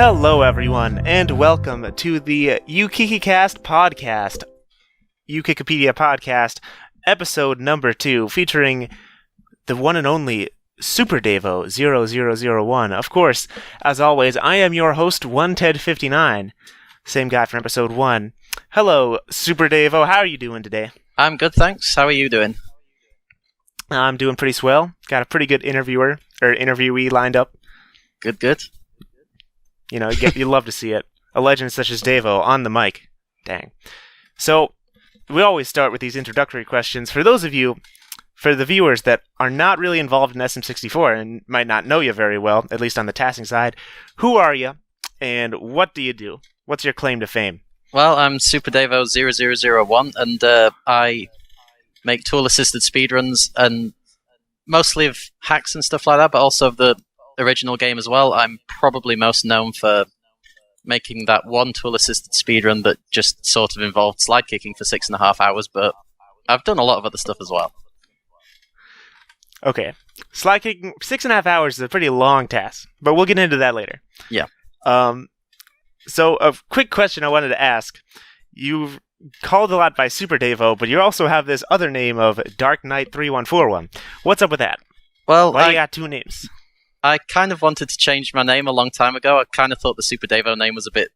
Hello, everyone, and welcome to the Ukikicast podcast, Ukikipedia podcast, episode number 2, featuring the one and only Superdavo0001. Of course, as always, I am your host, OneTed59, same guy from episode 1. Hello, Superdavo, how are you doing today? I'm good, thanks. How are you doing? I'm doing pretty swell. Got a pretty good interviewee lined up. Good. You know, you love to see it. A legend such as Davo on the mic. Dang. So, we always start with these introductory questions. For those of you, for the viewers that are not really involved in SM64 and might not know you very well, at least on the tassing side, who are you and what do you do? What's your claim to fame? Well, I'm Superdavo0001 and I make tool-assisted speedruns and mostly of hacks and stuff like that, but also of the original game as well. I'm probably most known for making that one tool-assisted speedrun that just sort of involved slide kicking for 6.5 hours, but I've done a lot of other stuff as well. Okay. Slide kicking, 6.5 hours is a pretty long task, but we'll get into that later. Yeah. So a quick question I wanted to ask. You've called a lot by Superdavo, but you also have this other name of Dark Knight 3141. What's up with that? Well, Why you got two names? I kind of wanted to change my name a long time ago. I kind of thought the Superdavo name was a bit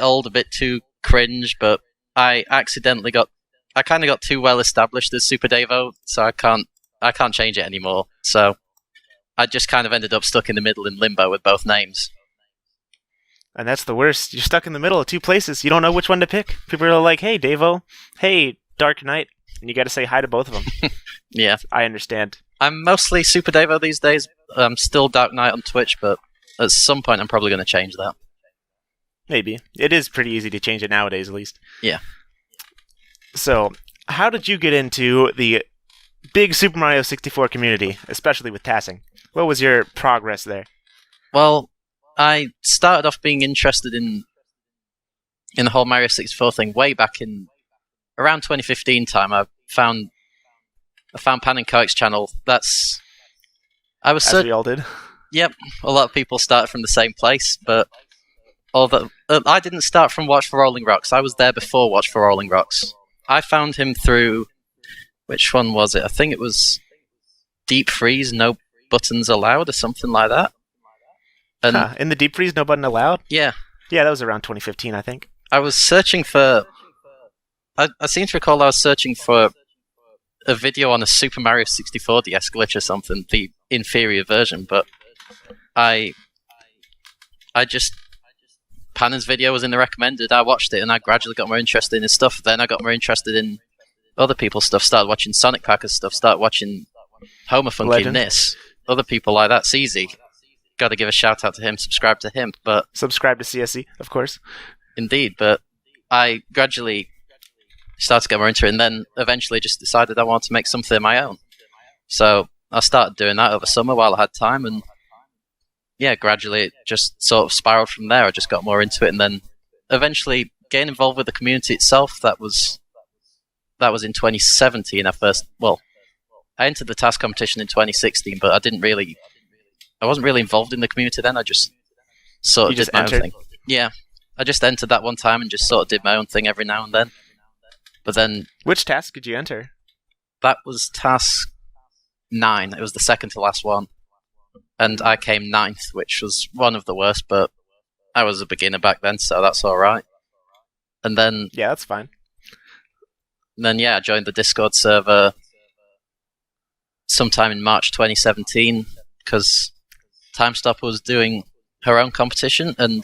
old, a bit too cringe, but I kind of got too well established as Superdavo, so I can't change it anymore. So I just kind of ended up stuck in the middle in limbo with both names. And that's the worst. You're stuck in the middle of two places. You don't know which one to pick. People are like, hey, Davo. Hey, Dark Knight. And you got to say hi to both of them. Yeah. I understand. I'm mostly Superdavo these days. I'm still Dark Knight on Twitch, but at some point I'm probably going to change that. Maybe. It is pretty easy to change it nowadays, at least. Yeah. So, how did you get into the big Super Mario 64 community, especially with tassing? What was your progress there? Well, I started off being interested in the whole Mario 64 thing way back in around 2015 time. I found Pan and Koik's channel. As we all did. Yep, a lot of people started from the same place, but although I didn't start from Watch for Rolling Rocks. I was there before Watch for Rolling Rocks. I found him through, which one was it? I think it was Deep Freeze, No Buttons Allowed, or something like that. And in the Deep Freeze, No Button Allowed? Yeah. Yeah, that was around 2015, I think. I was searching for... I seem to recall I was searching for a video on a Super Mario 64 DS glitch or something, the inferior version, but I just... Pan's video was in the recommended, I watched it, and I gradually got more interested in his stuff. Then I got more interested in other people's stuff, started watching Sonic Packers stuff, started watching Homer Funky and this. Other people like that, CZ. Got to give a shout out to him, subscribe to him, but... Subscribe to CSC, of course. Indeed, but I gradually started to get more into it, and then eventually just decided I wanted to make something of my own. So I started doing that over summer while I had time, and yeah, gradually it just sort of spiraled from there. I just got more into it, and then eventually getting involved with the community itself. That was in 2017. I entered the Tas Competition in 2016, but I wasn't really involved in the community then. I just sort of did my own thing. Yeah, I just entered that one time and just sort of did my own thing every now and then. But then... Which task did you enter? That was task 9. It was the second to last one. And I came 9th, which was one of the worst, but I was a beginner back then, so that's alright. And then... Yeah, that's fine. Then, yeah, I joined the Discord server sometime in March 2017, because TimeStop was doing her own competition, and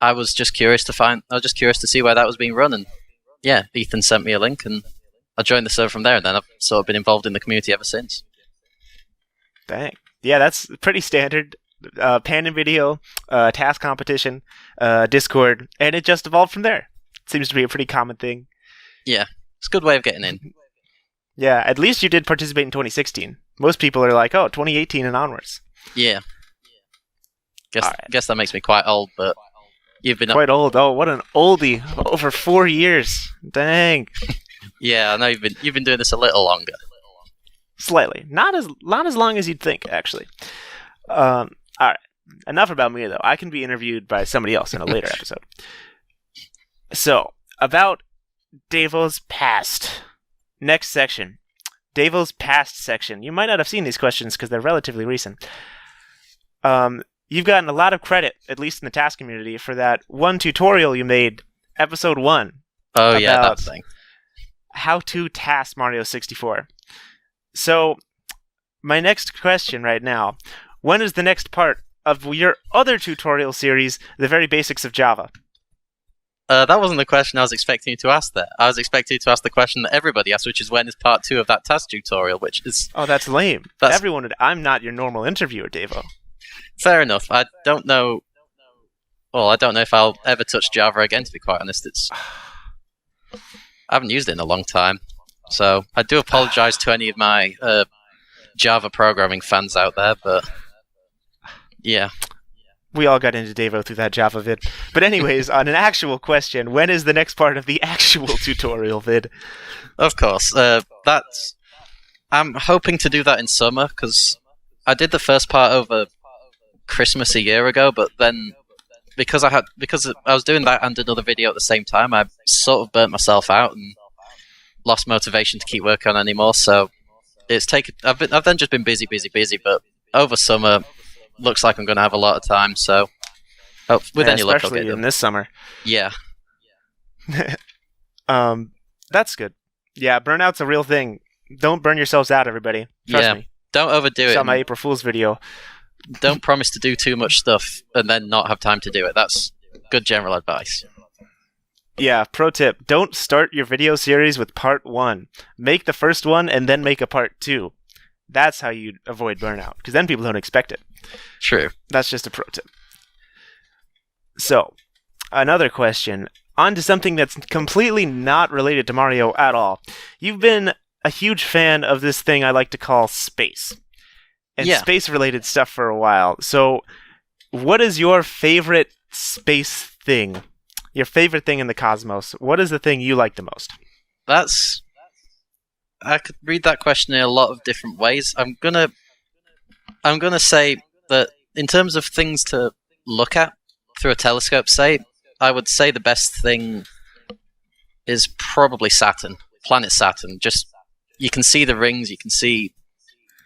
I was just curious to see where that was being run, and yeah, Ethan sent me a link, and I joined the server from there, and then I've sort of been involved in the community ever since. Dang. Yeah, that's pretty standard. Pan and video, Tas Competition, Discord, and it just evolved from there. Seems to be a pretty common thing. Yeah, it's a good way of getting in. Yeah, at least you did participate in 2016. Most people are like, 2018 and onwards. Yeah. Guess that makes me quite old, but you've been... Quite old. Oh, what an oldie. Over 4 years. Dang. Yeah, I know you've been doing this a little longer. Slightly. Not as long as you'd think, actually. Alright. enough about me, though. I can be interviewed by somebody else in a later episode. So, about Davo's past. Next section. Davo's past section. You might not have seen these questions because they're relatively recent. You've gotten a lot of credit, at least in the TAS community, for that one tutorial you made, episode 1. Oh, yeah, that thing. How to TAS Mario 64. So, my next question right now, when is the next part of your other tutorial series, The Very Basics of Java? That wasn't the question I was expecting you to ask there. I was expecting you to ask the question that everybody asks, which is when is part 2 of that TAS tutorial, which is... Oh, that's lame. Everyone would... I'm not your normal interviewer, Davo. Fair enough. I don't know... Well, I don't know if I'll ever touch Java again, to be quite honest. I haven't used it in a long time. So, I do apologize to any of my Java programming fans out there, but... Yeah. We all got into Davo through that Java vid. But anyways, on an actual question, when is the next part of the actual tutorial vid? Of course. I'm hoping to do that in summer, because I did the first part over Christmas a year ago, but then because I was doing that and another video at the same time, I sort of burnt myself out and lost motivation to keep working on anymore. So I've then just been busy, but over summer looks like I'm going to have a lot of time. So with any luck, I'll get in this summer. Yeah. That's good. Yeah, burnout's a real thing. Don't burn yourselves out, everybody. Trust me. Don't overdo it. Saw my April Fool's video. Don't promise to do too much stuff and then not have time to do it. That's good general advice. Yeah, pro tip. Don't start your video series with part 1. Make the first one and then make a part 2. That's how you avoid burnout, because then people don't expect it. True. That's just a pro tip. So, another question. On to something that's completely not related to Mario at all. You've been a huge fan of this thing I like to call space. And space-related stuff for a while. So, what is your favorite space thing? Your favorite thing in the cosmos? What is the thing you like the most? I could read that question in a lot of different ways. I'm gonna say that in terms of things to look at through a telescope, I would say the best thing is probably Saturn, planet Saturn. Just you can see the rings, you can see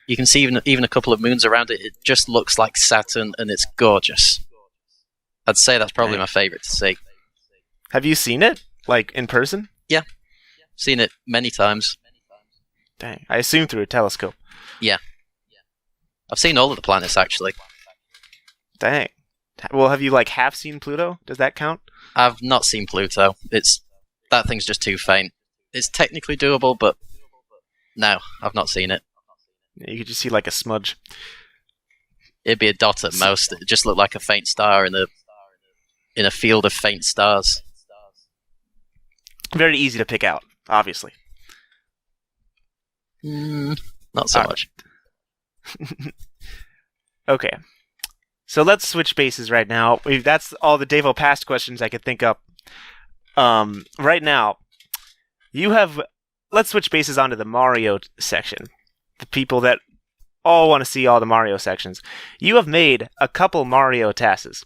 even a couple of moons around it. It just looks like Saturn, and it's gorgeous. I'd say that's probably my favorite to see. Have you seen it, like in person? Yeah, seen it many times. Dang, I assume through a telescope. Yeah. I've seen all of the planets, actually. Dang. Well, have you, like, half seen Pluto? Does that count? I've not seen Pluto. That thing's just too faint. It's technically doable, but no, I've not seen it. You could just see, like, a smudge. It'd be a dot at most. It'd just look like a faint star in a field of faint stars. Very easy to pick out, obviously. Not so much. Okay. So let's switch bases right now. That's all the Davo past questions I could think up. Right now, let's switch bases onto the Mario section. The people that all want to see all the Mario sections. You have made a couple Mario TASes,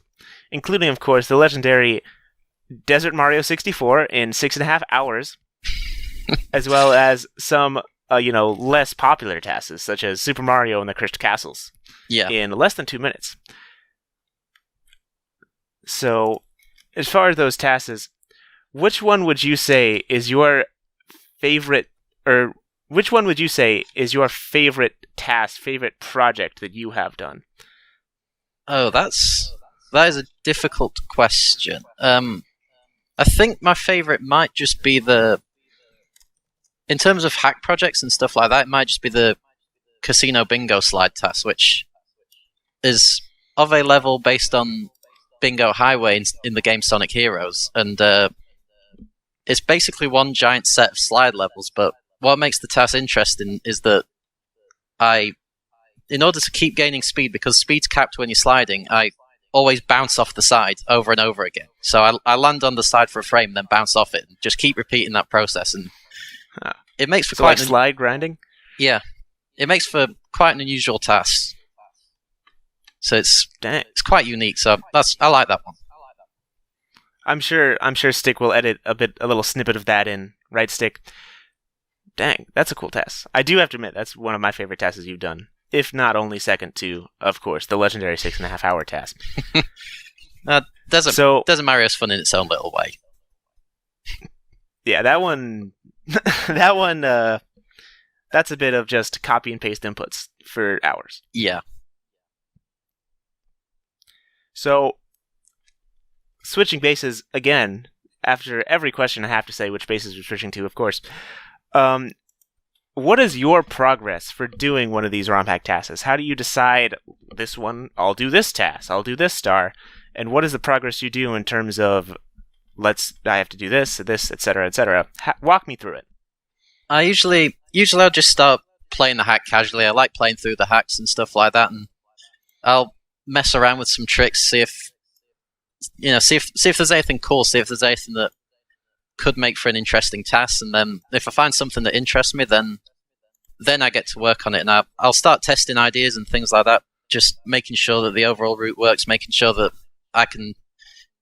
including, of course, the legendary Desert Mario 64 in 6.5 hours, as well as some less popular TASes, such as Super Mario and the Cursed Castles, in less than 2 minutes. So, as far as those TASes, which one would you say is your favorite, or which one would you say is your favorite TAS, favorite project that you have done? Oh, that is a difficult question. I think my favorite might just be in terms of hack projects and stuff like that, it might just be the Casino Bingo slide TAS, which is of a level based on Bingo Highway in the game Sonic Heroes. And it's basically one giant set of slide levels, but what makes the TAS interesting is that in order to keep gaining speed, because speed's capped when you're sliding, I always bounce off the side over and over again. So I land on the side for a frame, then bounce off it, and just keep repeating that process, and it makes for quite slide grinding? Yeah. It makes for quite an unusual TAS. So it's Dang. quite unique. So I like that one. I'm sure Stick will edit a little snippet of that in, right, Stick? Dang, that's a cool task. I do have to admit, that's one of my favorite tasks you've done. If not only second to, of course, the legendary 6.5 hour task. Desert Mario's fun in its own little way. Yeah, that one, that's a bit of just copy and paste inputs for hours. Yeah. So, switching bases again, after every question I have to say which bases we're switching to, of course. What is your progress for doing one of these ROM hack tasks? How do you decide this one, I'll do this task, I'll do this star, and what is the progress you do in terms of, I have to do this, etc., etc. Walk me through it. I usually I'll just start playing the hack casually. I like playing through the hacks and stuff like that, and I'll mess around with some tricks, see if there's anything cool, see if there's anything that could make for an interesting task, and then if I find something that interests me, then I get to work on it, and I'll start testing ideas and things like that, just making sure that the overall route works, making sure that I can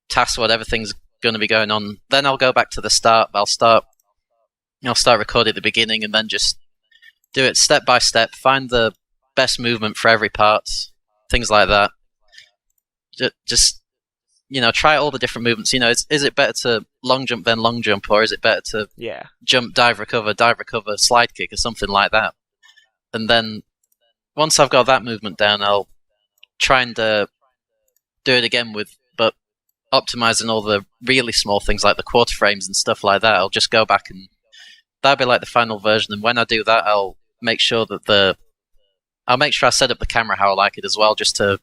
task whatever thing's going to be going on. Then I'll go back to the start. I'll start recording at the beginning, and then just do it step by step, find the best movement for every part, things like that. Just try all the different movements. Is it better to long jump then long jump, or is it better to jump, dive, recover, slide kick, or something like that? And then once I've got that movement down, I'll try and do it again but optimizing all the really small things like the quarter frames and stuff like that. I'll just go back, and that'll be like the final version. And when I do that, I'll make sure I set up the camera how I like it as well, just to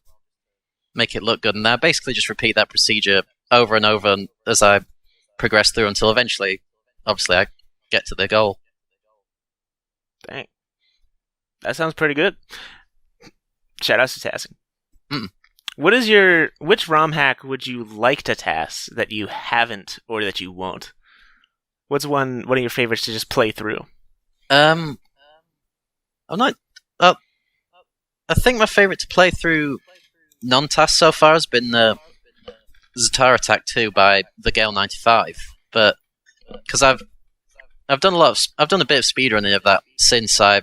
make it look good. And I basically just repeat that procedure over and over as I progress through until eventually, obviously, I get to the goal. Dang. That sounds pretty good. Shout out to tasking. Which ROM hack would you like to task that you haven't or that you won't? What's one of your favorites to just play through? I'm not. I think my favorite to play through non-task so far has been Zatar Attack 2 by the Gale 95, but because I've done a bit of speedrunning of that since I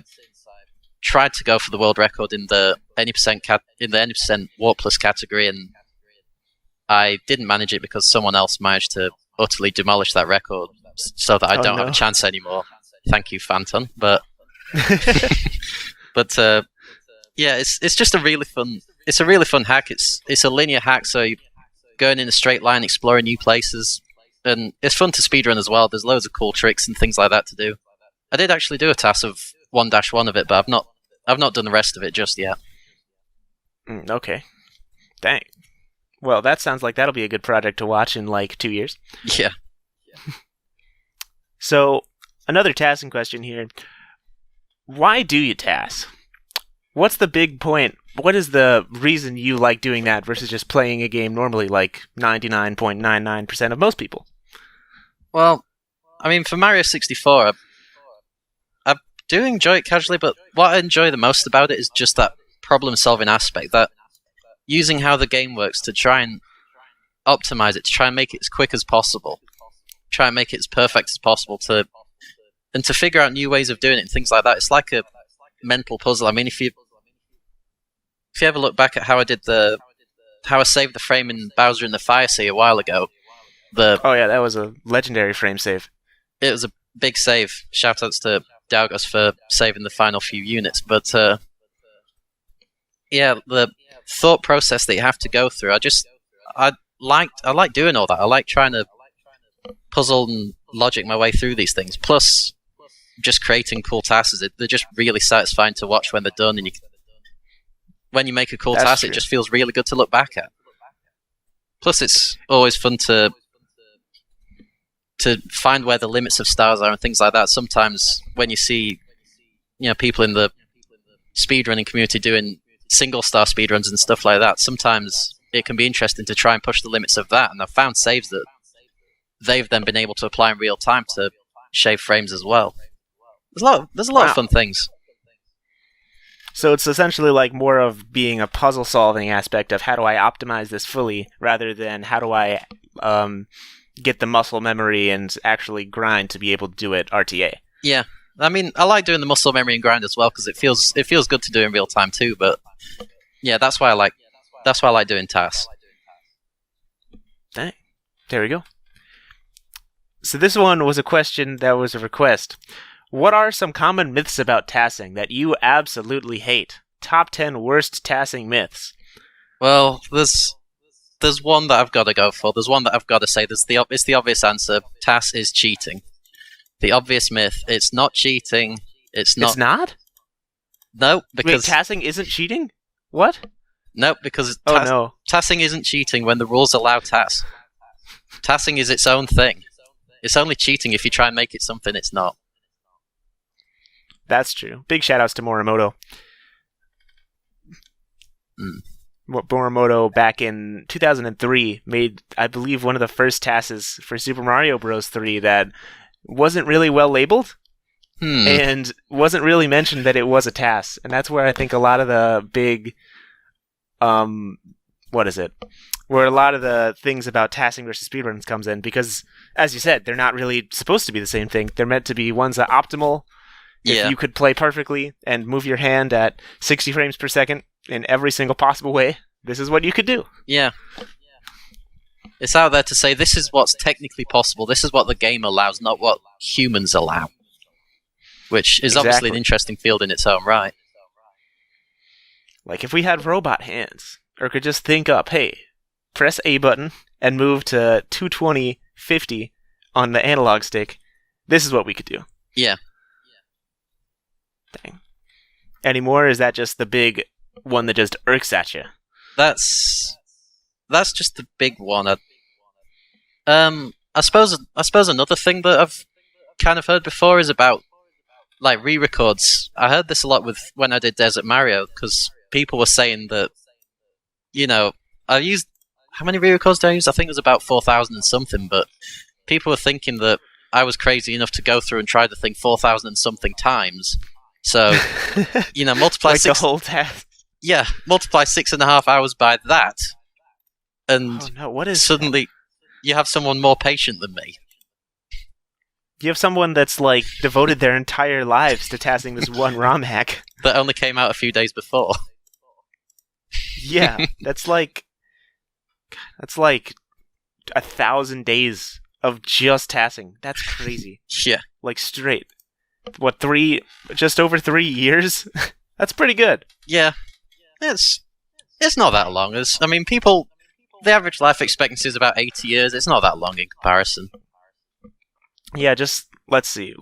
tried to go for the world record in the any percent warpless category, and I didn't manage it because someone else managed to utterly demolish that record, so that I don't have a chance anymore. Thank you, Phantom. But yeah, it's just a really fun. It's a really fun hack. It's a linear hack, so you're going in a straight line, exploring new places, and it's fun to speedrun as well. There's loads of cool tricks and things like that to do. I did actually do a task of 1-1 of it, but I've not done the rest of it just yet. Okay. Dang. Well, that sounds like that'll be a good project to watch in like 2 years. Yeah. So, another tasking question here. Why do you task? What's the big point? What is the reason you like doing that versus just playing a game normally like 99.99% of most people? Well, I mean, for Mario 64, I do enjoy it casually, but what I enjoy the most about it is just that problem-solving aspect, that using how the game works to try and optimize it, to try and make it as quick as possible, try and make it as perfect as possible, and to figure out new ways of doing it and things like that. It's like a mental puzzle. I mean, if you ever look back at how I saved the frame in Bowser in the Fire Sea a while ago, oh yeah, that was a legendary frame save. It was a big save. Shoutouts to Dalgos for saving the final few units. But yeah, the thought process that you have to go through, I like doing all that. I like trying to puzzle and logic my way through these things. Plus, just creating cool tasks. They're just really satisfying to watch when they're done. And when you make a cool task, it just feels really good to look back at. Plus, it's always fun to find where the limits of stars are and things like that. Sometimes when you see, people in the speedrunning community doing single star speedruns and stuff like that, sometimes it can be interesting to try and push the limits of that. And I've found saves that they've then been able to apply in real time to shave frames as well. There's a lot of fun things. So it's essentially like more of being a puzzle-solving aspect of how do I optimize this fully, rather than how do I get the muscle memory and actually grind to be able to do it RTA. Yeah, I mean, I like doing the muscle memory and grind as well because it feels good to do in real time too. But yeah, that's why I like doing Tas. Dang. There we go. So this one was a question that was a request. What are some common myths about tassing that you absolutely hate? Top 10 worst tassing myths. Well, there's one that I've got to go for. There's one that I've got to say. It's the obvious answer. Tas is cheating. The obvious myth. It's not cheating. It's not. It's not? No, because wait, tassing isn't cheating? What? No, because no. Tassing isn't cheating when the rules allow Tas. Tassing is its own thing. It's only cheating if you try and make it something it's not. That's true. Big shout-outs to Morimoto. Morimoto, back in 2003, made, I believe, one of the first TASes for Super Mario Bros. 3 that wasn't really well labeled, and wasn't really mentioned that it was a TAS. And that's where I think a lot of the big... where a lot of the things about tassing versus speedruns comes in, because, as you said, they're not really supposed to be the same thing. They're meant to be ones that optimal. If you could play perfectly and move your hand at 60 frames per second in every single possible way, this is what you could do. Yeah. It's out there to say this is what's technically possible. This is what the game allows, not what humans allow. Which is obviously an interesting field in its own right. Like if we had robot hands, or could just think up, hey, press A button and move to 220, 50 on the analog stick, this is what we could do. Yeah. Dang. Any more, or is that just the big one that just irks at you? That's just the big one. I suppose another thing that I've kind of heard before is about like re-records. I heard this a lot when I did Desert Mario, because people were saying that, I used, how many re-records did I use? I think it was about 4,000 and something, but people were thinking that I was crazy enough to go through and try the thing 4,000 and something times. So, multiply like six... the whole task. Yeah, multiply 6.5 hours by that, and what is suddenly you have someone more patient than me. You have someone that's, like, devoted their entire lives to tassing this one ROM hack. That only came out a few days before. Yeah, that's like 1,000 days of just tassing. That's crazy. Yeah. Like, straight. What, just over 3 years? That's pretty good. Yeah. It's not that long. The average life expectancy is about 80 years. It's not that long in comparison. Yeah, let's see,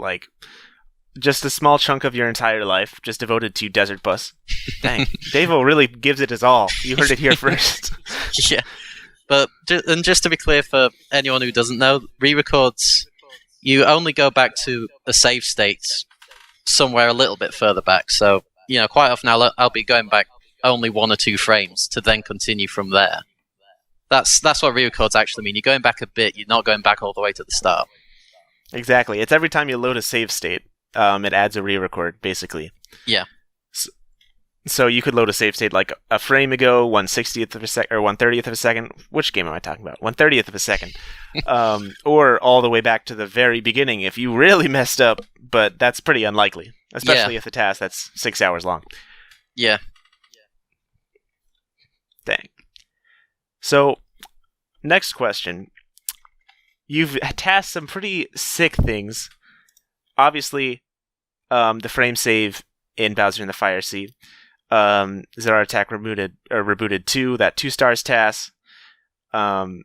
just a small chunk of your entire life just devoted to Desert Bus. Dang, Davo really gives it his all. You heard it here first. Yeah. But, and just to be clear for anyone who doesn't know, re-records, you only go back to a save state somewhere a little bit further back. So, quite often I'll be going back only 1 or 2 frames to then continue from there. That's what re-records actually mean. You're going back a bit, you're not going back all the way to the start. Exactly. It's every time you load a save state, it adds a re-record, basically. Yeah. So you could load a save state like a frame ago, 1/60th of a second, or 1/30th of a second. Which game am I talking about? 1/30th of a second. Or all the way back to the very beginning if you really messed up, but that's pretty unlikely. Especially if the task that's 6 hours long. Yeah. Dang. So, next question. You've tasked some pretty sick things. Obviously, the frame save in Bowser in the Fire Sea. Zero Attack Rebooted 2, that 2 stars task. You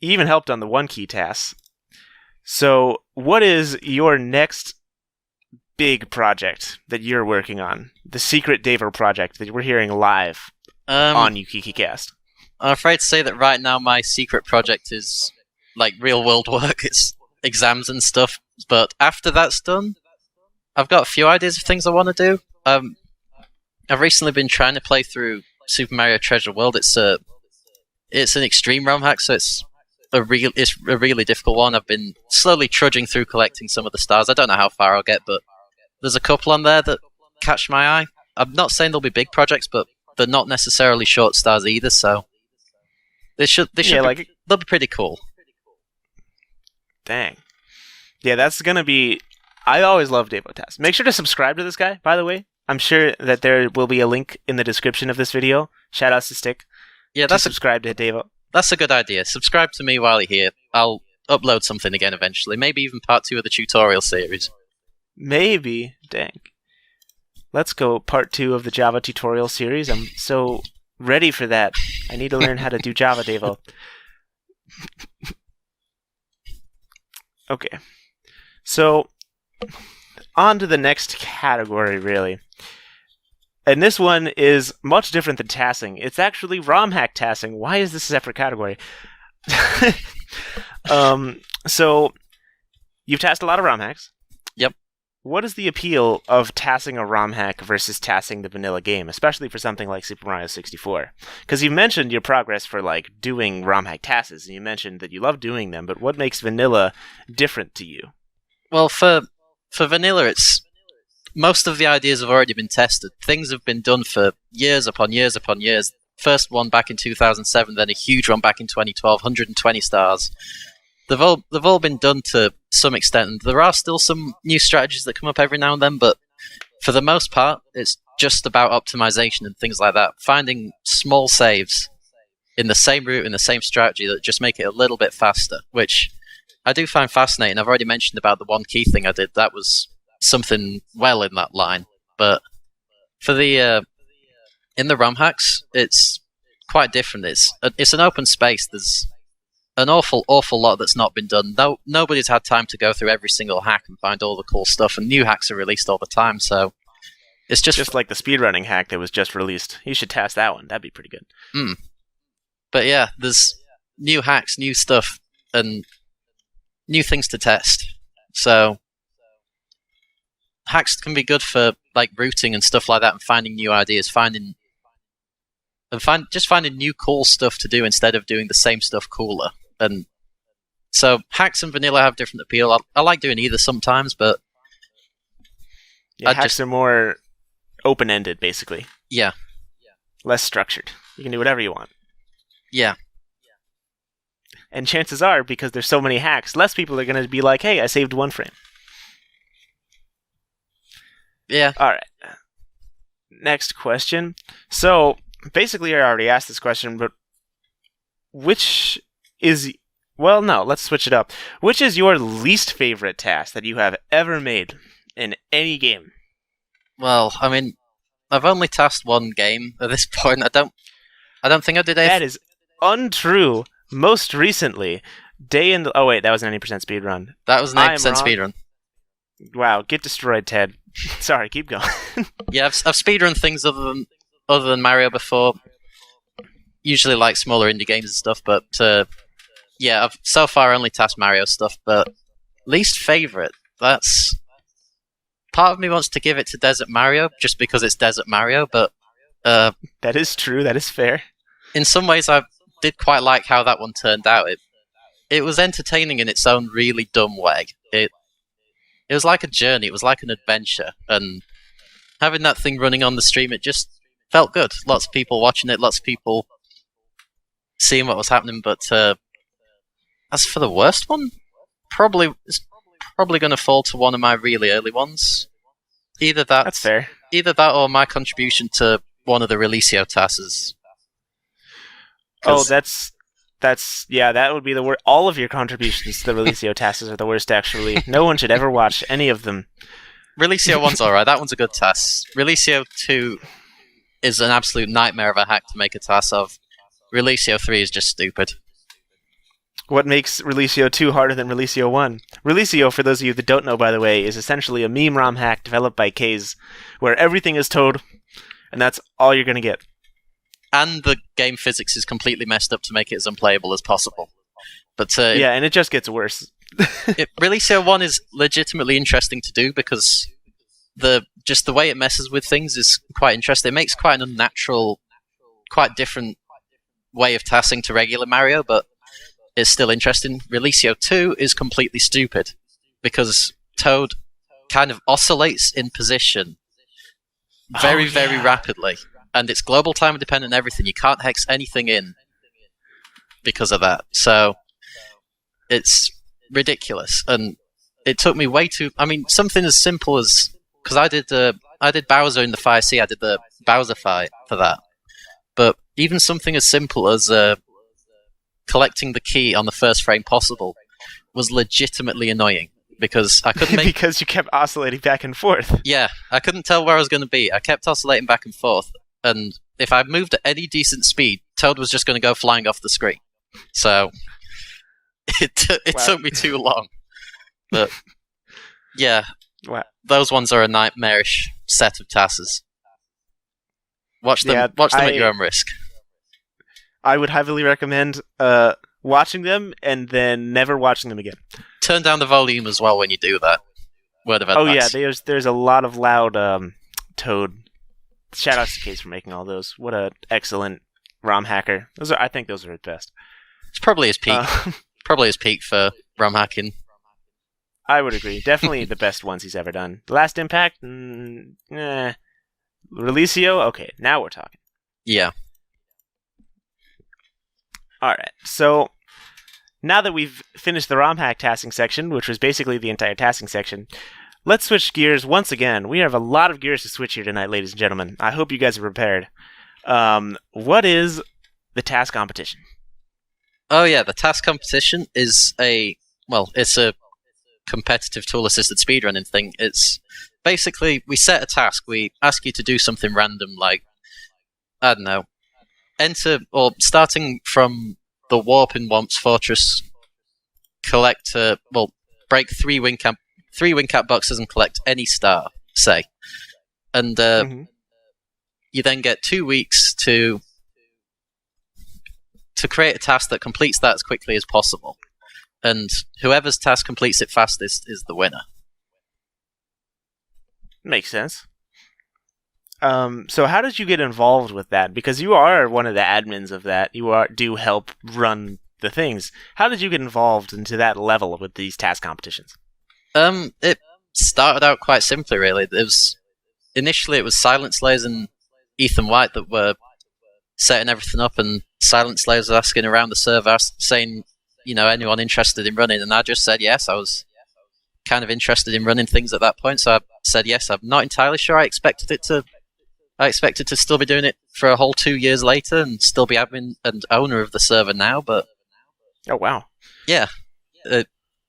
even helped on the 1 key task. So, what is your next big project that you're working on? The secret Davo project that we're hearing live on Ukikicast. I'm afraid to say that right now my secret project is like real world work. It's exams and stuff. But after that's done, I've got a few ideas of things I want to do. I've recently been trying to play through Super Mario Treasure World. It's an extreme ROM hack, so it's a really difficult one. I've been slowly trudging through collecting some of the stars. I don't know how far I'll get, but there's a couple on there that catch my eye. I'm not saying there'll be big projects, but they're not necessarily short stars either. So they should they'll be pretty cool. Dang. Yeah, that's gonna be. I always love Do You Tas. Make sure to subscribe to this guy, by the way. I'm sure that there will be a link in the description of this video. Shout outs to Stick. Yeah, subscribe to Davo. That's a good idea. Subscribe to me while you're here. I'll upload something again eventually. Maybe even part 2 of the tutorial series. Maybe. Dang. Let's go part 2 of the Java tutorial series. I'm so ready for that. I need to learn how to do Java, Davo. Okay. So, on to the next category, really. And this one is much different than tassing. It's actually ROM hack tassing. Why is this a separate category? So, you've tasked a lot of ROM hacks. Yep. What is the appeal of tassing a ROM hack versus tassing the vanilla game, especially for something like Super Mario 64? Because you mentioned your progress for like doing ROM hack tasks, and you mentioned that you love doing them, but what makes vanilla different to you? Well, for vanilla, it's most of the ideas have already been tested. Things have been done for years upon years upon years. First one back in 2007, then a huge one back in 2012, 120 stars. They've all been done to some extent, and there are still some new strategies that come up every now and then, but for the most part, it's just about optimization and things like that. Finding small saves in the same route, in the same strategy that just make it a little bit faster, which I do find fascinating. I've already mentioned about the one key thing I did. That was something well in that line. But for the in the ROM hacks, it's quite different. It's an open space. There's an awful lot that's not been done. Nobody's had time to go through every single hack and find all the cool stuff, and new hacks are released all the time, so it's just like the speedrunning hack that was just released. You should test that one. That'd be pretty good. But yeah, there's new hacks, new stuff, and new things to test. So hacks can be good for like routing and stuff like that, and finding new ideas, finding new cool stuff to do instead of doing the same stuff cooler. And so hacks and vanilla have different appeal. I like doing either sometimes, but yeah, hacks are more open-ended, basically. Yeah. Less structured. You can do whatever you want. Yeah. And chances are, because there's so many hacks, less people are going to be like, hey, I saved one frame. Yeah. All right. Next question. So, basically, I already asked this question, but which is... Well, no, let's switch it up. Which is your least favorite task that you have ever made in any game? Well, I mean, I've only tasked one game at this point. I don't think I did anything. That is untrue. Most recently, Oh wait, that was an 80% speedrun. That was an 80% speedrun. Wow, get destroyed, Ted. Sorry, keep going. Yeah, I've speedrun things other than Mario before. Usually like smaller indie games and stuff, but yeah, I've so far only tasked Mario stuff, but least favorite, that's... Part of me wants to give it to Desert Mario, just because it's Desert Mario, but... that is true, that is fair. In some ways, I did quite like how that one turned out. It was entertaining in its own really dumb way. It was like a journey, it was like an adventure, and having that thing running on the stream, it just felt good. Lots of people watching it, lots of people seeing what was happening, but as for the worst one, it's probably going to fall to one of my really early ones. That's fair. Either that or my contribution to one of the Releasio TASes. Oh, that would be the worst. All of your contributions to the Releasio TASes are the worst, actually. No one should ever watch any of them. Releasio 1's alright, that one's a good TAS. Releasio 2 is an absolute nightmare of a hack to make a TAS of. Releasio 3 is just stupid. What makes Releasio 2 harder than Releasio 1? Releasio, for those of you that don't know, by the way, is essentially a meme ROM hack developed by K's, where everything is towed, and that's all you're going to get. And the game physics is completely messed up to make it as unplayable as possible. But yeah, and it just gets worse. Releasio 1 is legitimately interesting to do because the way it messes with things is quite interesting. It makes quite an unnatural, quite different way of tassing to regular Mario, but it's still interesting. Releasio 2 is completely stupid because Toad kind of oscillates in position very, very rapidly. And it's global time dependent and everything. You can't hex anything in because of that. So it's ridiculous. And it took me way too... I mean, something as simple as... Because I did Bowser in the Fire Sea. I did the Bowser fight for that. But even something as simple as collecting the key on the first frame possible was legitimately annoying. Because I couldn't make... because you kept oscillating back and forth. Yeah, I couldn't tell where I was going to be. I kept oscillating back and forth. And if I moved at any decent speed, Toad was just going to go flying off the screen. So it took me too long. But yeah, those ones are a nightmarish set of TASers. Watch them at your own risk. I would heavily recommend watching them and then never watching them again. Turn down the volume as well when you do that. Word of advice. Oh yeah, there's a lot of loud Toad. Shout out to Case for making all those. What a excellent ROM hacker. I think those are his best. It's probably his peak. Probably his peak for ROM hacking. I would agree. Definitely the best ones he's ever done. The Last Impact? Releasio? Okay, now we're talking. Yeah. Alright, so now that we've finished the ROM hack tasking section, which was basically the entire tasking section, let's switch gears once again. We have a lot of gears to switch here tonight, ladies and gentlemen. I hope you guys are prepared. What is the TAS Competition? Oh yeah, the TAS Competition is it's a competitive tool-assisted speedrunning thing. It's basically, we set a task, we ask you to do something random, like, I don't know, starting from the warp in Womp's Fortress, break three wing cap boxes and collect any star, say. And you then get 2 weeks to create a task that completes that as quickly as possible. And whoever's task completes it fastest is the winner. Makes sense. So how did you get involved with that? Because you are one of the admins of that. You do help run the things. How did you get involved into that level with these task competitions? It started out quite simply, really. Initially it was Silent Slayers and Ethan White that were setting everything up, and Silent Slayers was asking around the server, saying, anyone interested in running, and I just said yes. I was kind of interested in running things at that point, so I said yes. I'm not entirely sure I expected to still be doing it for a whole 2 years later and still be admin and owner of the server now, but... Oh, wow. Yeah.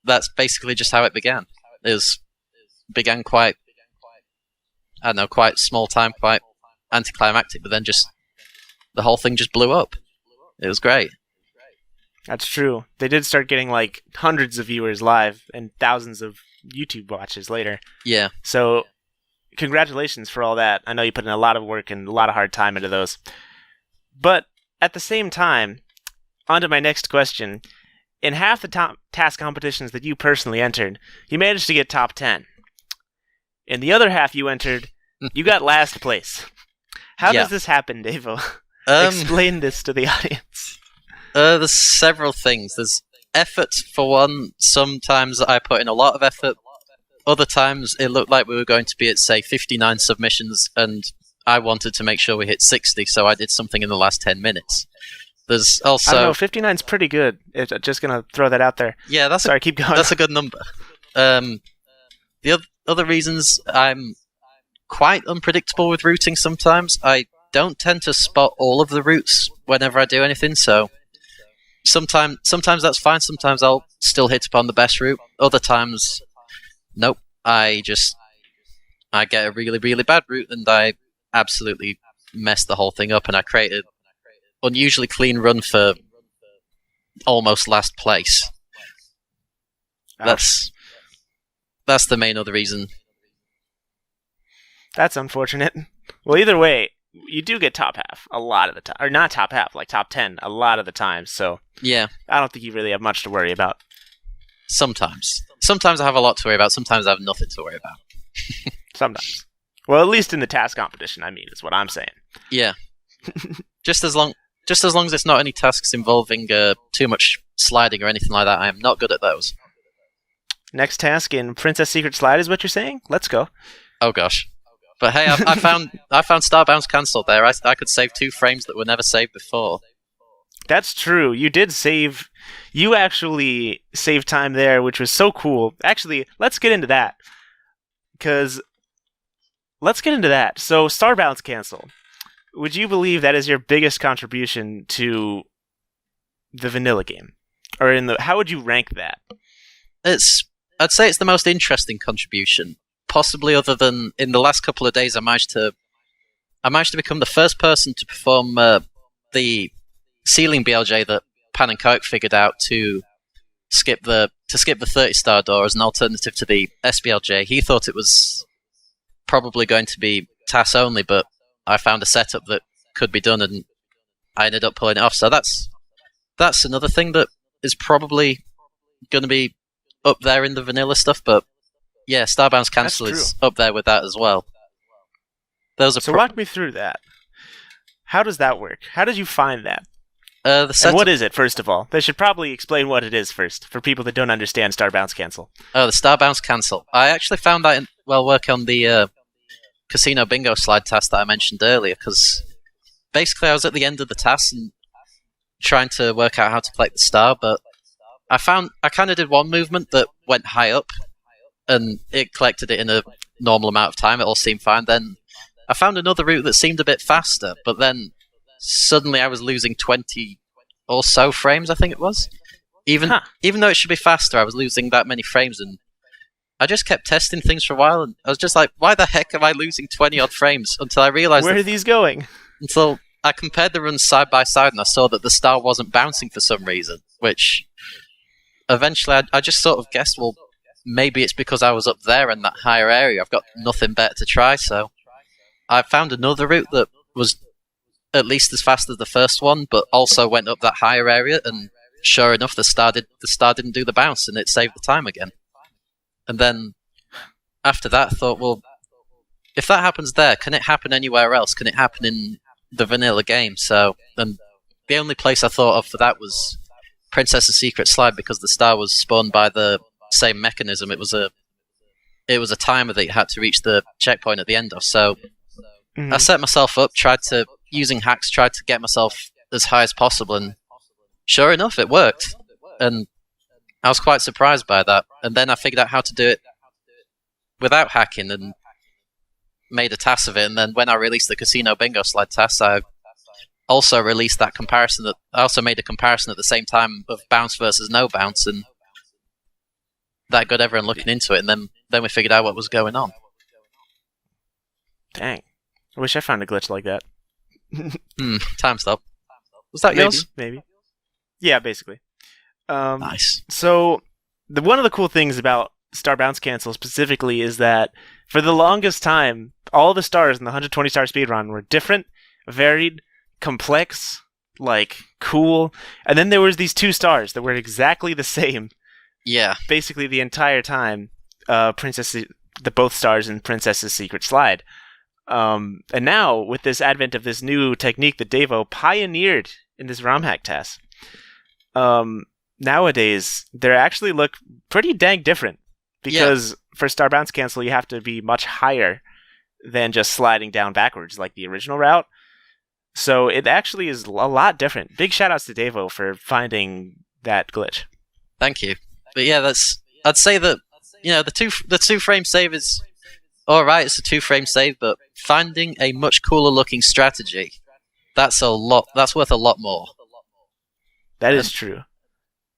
That's basically just how it began. It began quite small time, quite anticlimactic, but then the whole thing just blew up. It was great. That's true. They did start getting like hundreds of viewers live and thousands of YouTube watches later. Yeah. So, congratulations for all that. I know you put in a lot of work and a lot of hard time into those. But at the same time, on to my next question. In half the top task competitions that you personally entered, you managed to get top 10. In the other half you entered, you got last place. How does this happen, Davo? Explain this to the audience. There's several things. There's effort, for one. Sometimes I put in a lot of effort. Other times it looked like we were going to be at, say, 59 submissions, and I wanted to make sure we hit 60, so I did something in the last 10 minutes. There's also... I don't know, 59's pretty good. Just going to throw that out there. Yeah, keep going. That's a good number. The other reasons, I'm quite unpredictable with routing sometimes. I don't tend to spot all of the routes whenever I do anything, so sometimes that's fine. Sometimes I'll still hit upon the best route. Other times, nope. I get a really, really bad route, and I absolutely mess the whole thing up, and I create an unusually clean run for almost last place. Ouch. That's the main other reason. That's unfortunate. Well, either way, you do get top half a lot of the time. Or not top half, like top 10 a lot of the time, so... Yeah. I don't think you really have much to worry about. Sometimes. Sometimes I have a lot to worry about, sometimes I have nothing to worry about. Sometimes. Well, at least in the task competition, I mean, is what I'm saying. Yeah. Just as long as it's not any tasks involving too much sliding or anything like that, I am not good at those. Next task in Princess Secret Slide is what you're saying? Let's go. Oh gosh. But hey, I found Starbound's cancelled there. I could save 2 frames that were never saved before. That's true. You did save. You actually saved time there, which was so cool. Actually, let's get into that. So, Starbound's cancel. Would you believe that is your biggest contribution to the vanilla game? Or how would you rank that? I'd say it's the most interesting contribution. Possibly other than in the last couple of days I managed to become the first person to perform the ceiling BLJ that Pan and Coke figured out to skip the 30-star door as an alternative to the SBLJ. He thought it was probably going to be TAS only, but I found a setup that could be done, and I ended up pulling it off. So that's another thing that is probably going to be up there in the vanilla stuff. But yeah, Starbound's cancel is up there with that as well. So walk me through that. How does that work? How did you find that? And what is it, first of all? They should probably explain what it is first, for people that don't understand Starbound's cancel. Oh, the Starbound's cancel. I actually found that while working on the Casino Bingo slide task that I mentioned earlier, because basically I was at the end of the task and trying to work out how to collect the star, but I kind of did one movement that went high up, and it collected it in a normal amount of time. It all seemed fine. Then I found another route that seemed a bit faster, but then suddenly I was losing 20 or so frames, I think it was. Even though it should be faster, I was losing that many frames, and I just kept testing things for a while, and I was just like, why the heck am I losing 20-odd frames? Until I realized... Where are these going? Until I compared the runs side by side, and I saw that the star wasn't bouncing for some reason, which eventually I just sort of guessed, well, maybe it's because I was up there in that higher area. I've got nothing better to try, so I found another route that was at least as fast as the first one, but also went up that higher area, and sure enough, the star didn't do the bounce, and it saved the time again. And then after that, I thought, well, if that happens there, can it happen anywhere else? Can it happen in the vanilla game? So, and the only place I thought of for that was Princess's Secret Slide, because the star was spawned by the same mechanism. It was a timer that you had to reach the checkpoint at the end of. So I set myself up, using hacks, tried to get myself as high as possible, and sure enough, it worked. And I was quite surprised by that. And then I figured out how to do it without hacking and made a task of it. And then when I released the Casino Bingo slide task, I also released that comparison. I also made a comparison at the same time of bounce versus no bounce, and that got everyone looking into it. And then we figured out what was going on. Dang. I wish I found a glitch like that. Time stop. Was that yours? Maybe. Yeah, basically. Nice. So, one of the cool things about Starbound's cancel specifically is that for the longest time, all the stars in the 120-star speedrun were different, varied, complex, cool, and then there was these 2 stars that were exactly the same. Yeah. Basically the entire time, both stars in Princess's Secret Slide. And now, with this advent of this new technique that Davo pioneered in this ROM hack task, nowadays, they actually look pretty dang different. Because for Starbound's cancel, you have to be much higher than just sliding down backwards like the original route. So it actually is a lot different. Big shout-outs to Davo for finding that glitch. Thank you. But yeah, I'd say that, the 2-frame save is alright, it's a 2-frame save, but finding a much cooler looking strategy, that's worth a lot more. That is true.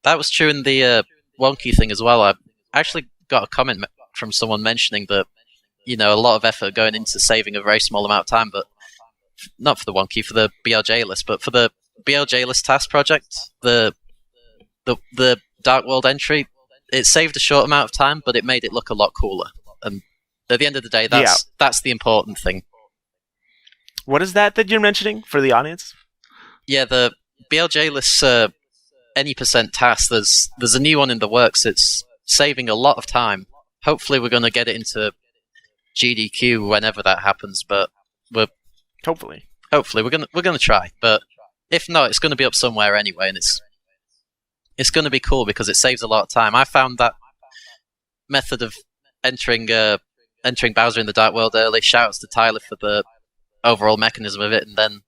That was true in the wonky thing as well. I actually got a comment from someone mentioning that, a lot of effort going into saving a very small amount of time, but not for the wonky, for the BLJ list, but for the BLJ list task project, the Dark World entry, it saved a short amount of time, but it made it look a lot cooler. And at the end of the day, that's the important thing. What is that you're mentioning for the audience? Yeah, the BLJ list any percent task, there's a new one in the works. It's saving a lot of time. Hopefully we're going to get it into GDQ whenever that happens, but hopefully we're going to try. But if not, it's going to be up somewhere anyway, and it's going to be cool because it saves a lot of time. I found that method of entering entering Bowser in the Dark World early. Shoutouts to Tyler for the overall mechanism of it, and then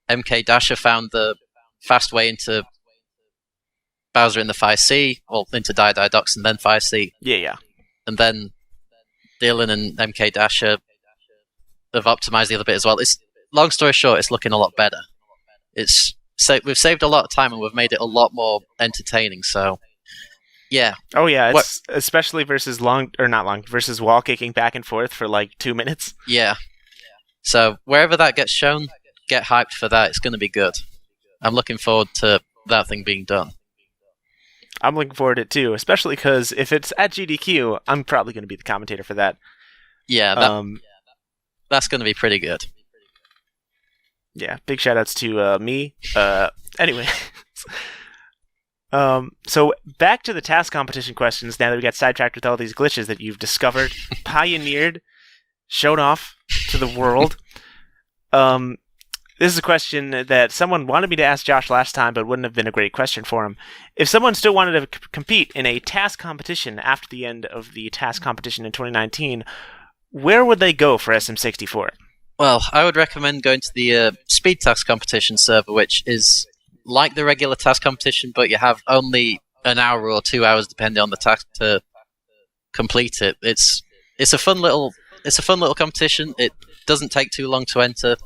MK Dasher found the fast way into Bowser in the 5C, or into Diodox and then 5C. Yeah. And then Dylan and MK Dasher have optimized the other bit as well. Long story short, it's looking a lot better. We've saved a lot of time and we've made it a lot more entertaining, so yeah. Oh yeah, it's especially versus versus wall kicking back and forth for like 2 minutes. Yeah. So wherever that gets shown, get hyped for that. It's going to be good. I'm looking forward to that thing being done. I'm looking forward to it too, especially because if it's at GDQ, I'm probably going to be the commentator for that. Yeah, that's going to be pretty good. Yeah, big shout-outs to me. Anyway. So back to the TAS competition questions now that we got sidetracked with all these glitches that you've discovered, pioneered, shown off to the world. This is a question that someone wanted me to ask Josh last time, but wouldn't have been a great question for him. If someone still wanted to compete in a TAS competition after the end of the TAS competition in 2019, where would they go for SM64? Well, I would recommend going to the Speed TAS competition server, which is like the regular TAS competition, but you have only an hour or 2 hours, depending on the task, to complete it. It's a fun little competition. It doesn't take too long to enter.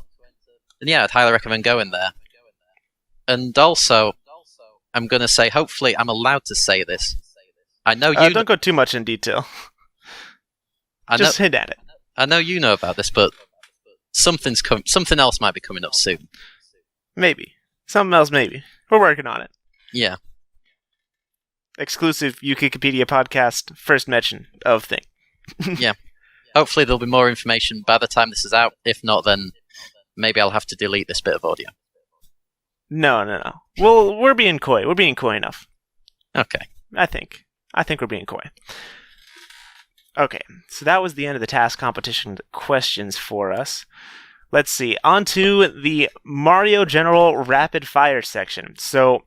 And yeah, I'd highly recommend going there. And also, I'm going to say, hopefully I'm allowed to say this. I know you... Don't go too much in detail. Just hint at it. I know you know about this, but something else might be coming up soon. Maybe. Something else, maybe. We're working on it. Yeah. Exclusive Ukikipedia podcast, first mention of thing. Yeah. Hopefully there'll be more information by the time this is out. If not, then maybe I'll have to delete this bit of audio. No. Well, we're being coy. We're being coy enough. Okay. I think we're being coy. Okay, so that was the end of the TAS competition questions for us. Let's see, on to the Mario General Rapid Fire section. So,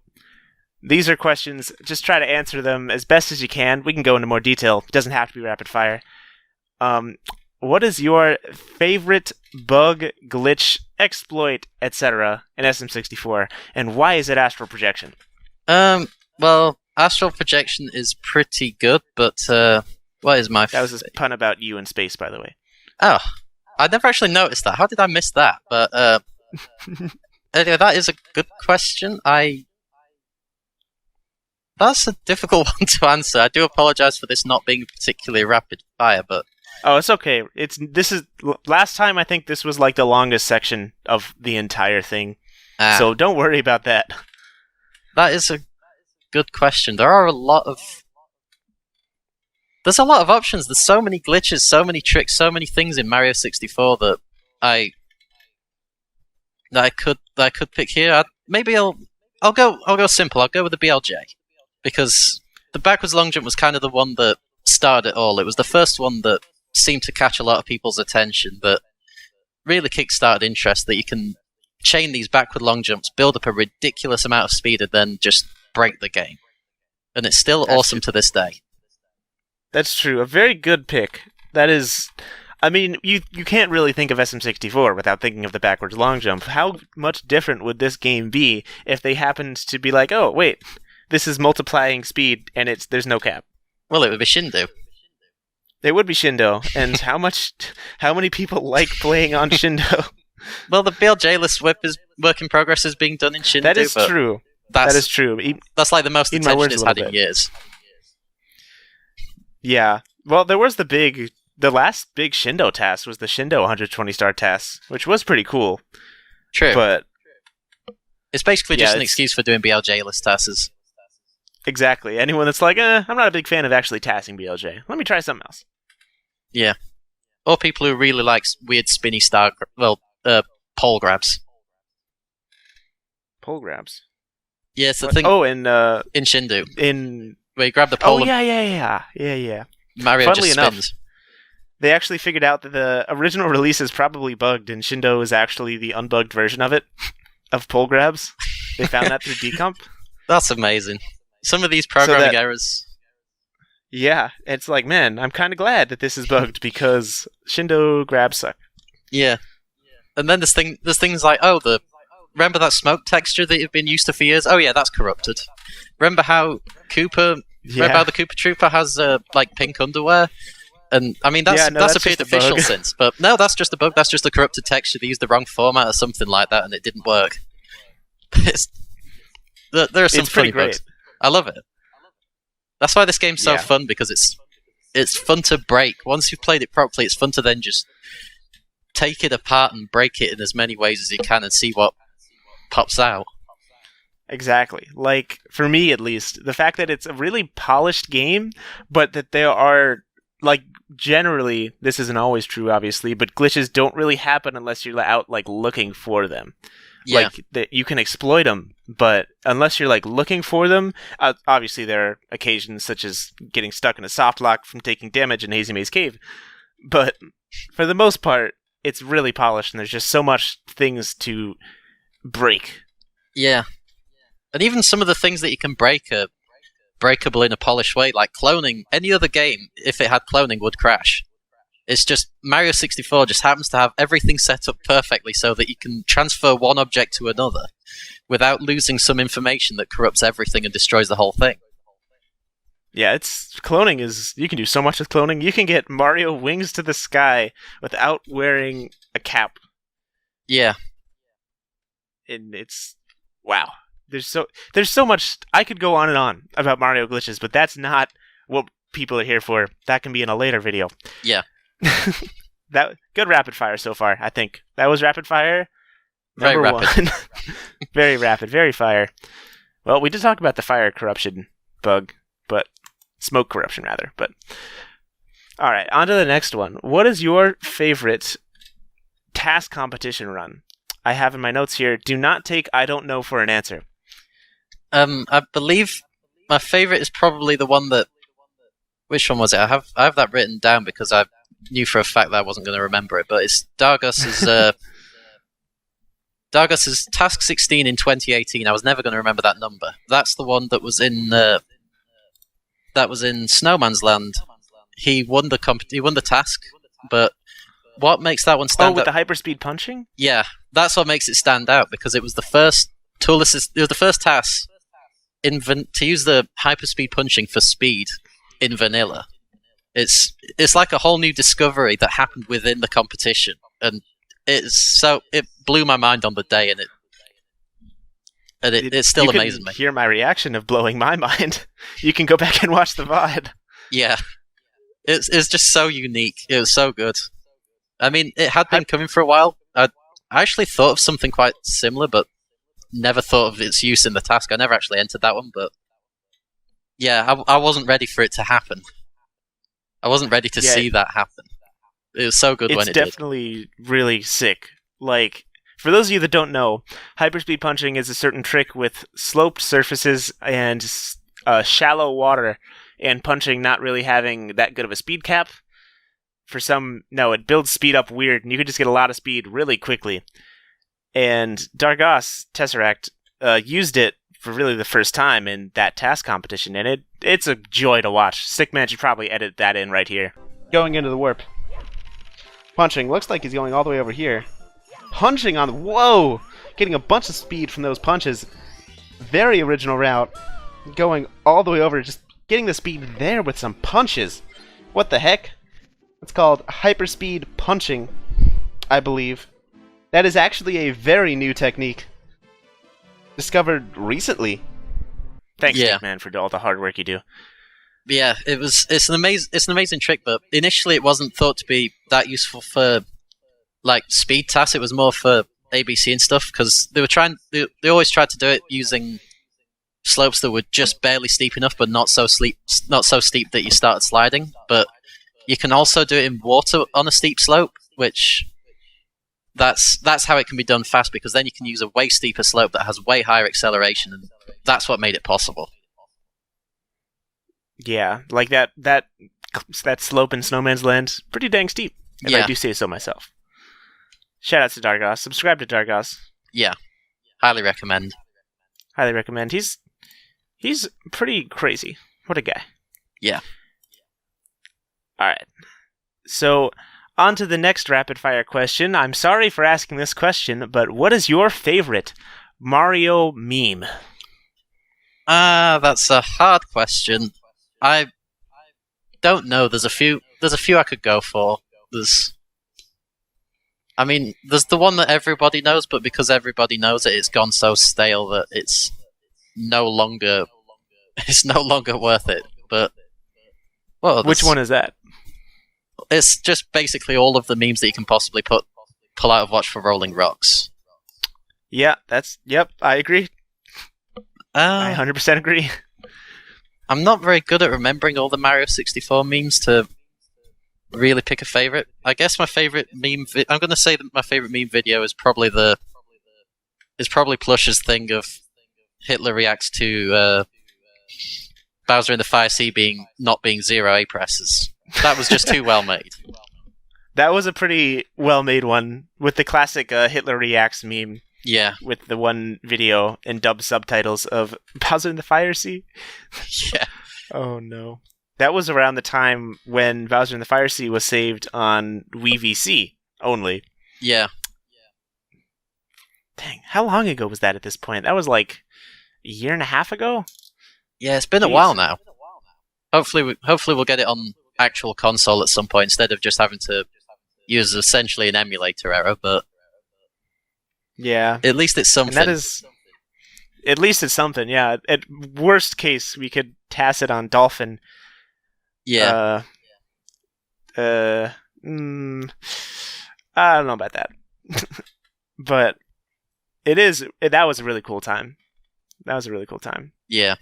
these are questions, just try to answer them as best as you can. We can go into more detail, it doesn't have to be rapid fire. What is your favorite bug, glitch, exploit, etc. in SM64, and why is it Astral Projection? Well, Astral Projection is pretty good, but what is my... That was a pun about you in space, by the way. Oh, I never actually noticed that. How did I miss that? But anyway, that is a good question. That's a difficult one to answer. I do apologize for this not being particularly rapid fire, but... Oh, it's okay. Last time I think this was like the longest section of the entire thing. So don't worry about that. That is a good question. There's a lot of options. There's so many glitches, so many tricks, so many things in Mario 64 that I could pick here. Maybe I'll go simple. I'll go with the BLJ because the backwards long jump was kind of the one that started it all. It was the first one that seemed to catch a lot of people's attention, that really kick-started interest, that you can chain these backward long jumps, build up a ridiculous amount of speed, and then just break the game. And it's still awesome to this day. That's true. A very good pick. That is... I mean, you can't really think of SM64 without thinking of the backwards long jump. How much different would this game be if they happened to be like, oh, wait, this is multiplying speed and there's no cap? Well, it would be Shindo. It would be Shindo, and how many people like playing on Shindo? Well, the BLJ-less whip is work in progress is being done in Shindo. That is true. That is true. That's like the most attention it's had in years. Yeah. Well, there was the last big Shindo TAS was the Shindo 120-star TAS, which was pretty cool. True. But it's basically just an excuse for doing BLJ-less TASes. Exactly. Anyone that's like, I'm not a big fan of actually tassing BLJ. Let me try something else. Yeah. Or people who really like weird spinny star... pole grabs. Pole grabs? Yeah, it's the thing... Oh, in Shindo. Where you grab the pole... Oh, yeah. Mario Funnily just spins. Enough, they actually figured out that the original release is probably bugged, and Shindo is actually the unbugged version of it, of pole grabs. They found that through decomp. That's amazing. Some of these programming errors... Yeah, it's like, man, I'm kind of glad that this is bugged because Shindo grabs suck. Yeah. And then there's things like, remember that smoke texture that you've been used to for years? Oh yeah, that's corrupted. Remember how Remember how the Koopa Trooper has like pink underwear? And I mean that's appeared official since, but no, that's just a bug. That's just a corrupted texture. They used the wrong format or something like that, and it didn't work. There are some funny bugs. I love it. That's why this game's so fun, because it's fun to break. Once you've played it properly, it's fun to then just take it apart and break it in as many ways as you can and see what pops out. Exactly. Like, for me at least, the fact that it's a really polished game, but that there are, like, generally, this isn't always true, obviously, but glitches don't really happen unless you're out, like, looking for them. Yeah. Like, you can exploit them, but unless you're, like, looking for them, obviously there are occasions such as getting stuck in a soft lock from taking damage in Hazy Maze Cave. But for the most part, it's really polished, and there's just so much things to break. Yeah. And even some of the things that you can break are breakable in a polished way, like cloning. Any other game, if it had cloning, would crash. It's just Mario 64 just happens to have everything set up perfectly so that you can transfer one object to another without losing some information that corrupts everything and destroys the whole thing. Yeah, cloning is, you can do so much with cloning. You can get Mario wings to the sky without wearing a cap. Yeah. And it's, wow. There's so much. I could go on and on about Mario glitches, but that's not what people are here for. That can be in a later video. Yeah. That good rapid fire so far, I think. That was rapid fire. Very rapid. 1. Very rapid, very fire. Well, we did talk about the fire corruption bug, but smoke corruption rather. But all right, on to the next one. What is your favorite TAS competition run? I have in my notes here, do not take I don't know for an answer. I believe my favorite is probably the one that... Which one was it? I have that written down because I knew for a fact that I wasn't going to remember it, but it's Dargos's Dargos's Task 16 in 2018. I was never going to remember that number. That's the one that was in Snowman's Land. He won the task, but what makes that one stand out? Oh, with the hyperspeed punching? Yeah, that's what makes it stand out, because it was the first task to use the hyperspeed punching for speed in vanilla. It's like a whole new discovery that happened within the competition, and it blew my mind on the day, and it still amazes me. Hear my reaction of blowing my mind. You can go back and watch the VOD. Yeah, it's just so unique. It was so good. I mean, it had been coming for a while. I actually thought of something quite similar, but never thought of its use in the task. I never actually entered that one, but yeah, I wasn't ready for it to happen. I wasn't ready to see that happen. It was so good when it did. It's definitely really sick. Like, for those of you that don't know, hyperspeed punching is a certain trick with sloped surfaces and shallow water, and punching not really having that good of a speed cap. It builds speed up weird, and you could just get a lot of speed really quickly. And Dargos Tesseract used it for really the first time in that task competition, and it's a joy to watch. Sickman should probably edit that in right here. Going into the warp. Punching. Looks like he's going all the way over here. Punching on... Whoa! Getting a bunch of speed from those punches. Very original route. Going all the way over, just getting the speed there with some punches. What the heck? It's called hyperspeed punching, I believe. That is actually a very new technique. Discovered recently. Thanks, man, for all the hard work you do. Yeah, it's an amazing trick, but initially it wasn't thought to be that useful for like speed tasks. It was more for ABC and stuff, because they always tried to do it using slopes that were just barely steep enough, but not so steep that you started sliding. But you can also do it in water on a steep slope, which that's how it can be done fast, because then you can use a way steeper slope that has way higher acceleration, and that's what made it possible. Yeah, like that slope in Snowman's Land, pretty dang steep, if I do say so myself. Shoutouts to Dargos. Subscribe to Dargos. Yeah, highly recommend. Highly recommend. He's pretty crazy. What a guy. Yeah. All right. So, on to the next rapid fire question. I'm sorry for asking this question, but what is your favorite Mario meme? That's a hard question. I don't know. There's a few I could go for. There's the one that everybody knows, but because everybody knows it, it's gone so stale that it's no longer worth it. But which one is that? It's just basically all of the memes that you can possibly pull out of Watch for Rolling Rocks. Yeah, I agree. I 100% agree. I'm not very good at remembering all the Mario 64 memes to really pick a favorite. I guess my favorite meme. I'm going to say that my favorite meme video is probably Plush's thing of Hitler reacts to Bowser in the Fire Sea not being 0 A presses. That was just too well made. That was a pretty well made one with the classic Hitler reacts meme. Yeah, with the one video and dubbed subtitles of Bowser in the Fire Sea. Yeah. Oh no. That was around the time when Bowser in the Fire Sea was saved on Wii VC only. Yeah. Dang, how long ago was that at this point? That was like a year and a half ago? Yeah, it's been a while now. Hopefully we'll get it on actual console at some point instead of just having to use essentially an emulator error, but yeah. At least it's something. And at least it's something, yeah. At worst case, we could TAS it on Dolphin. Yeah. I don't know about that. But that was a really cool time. Yeah.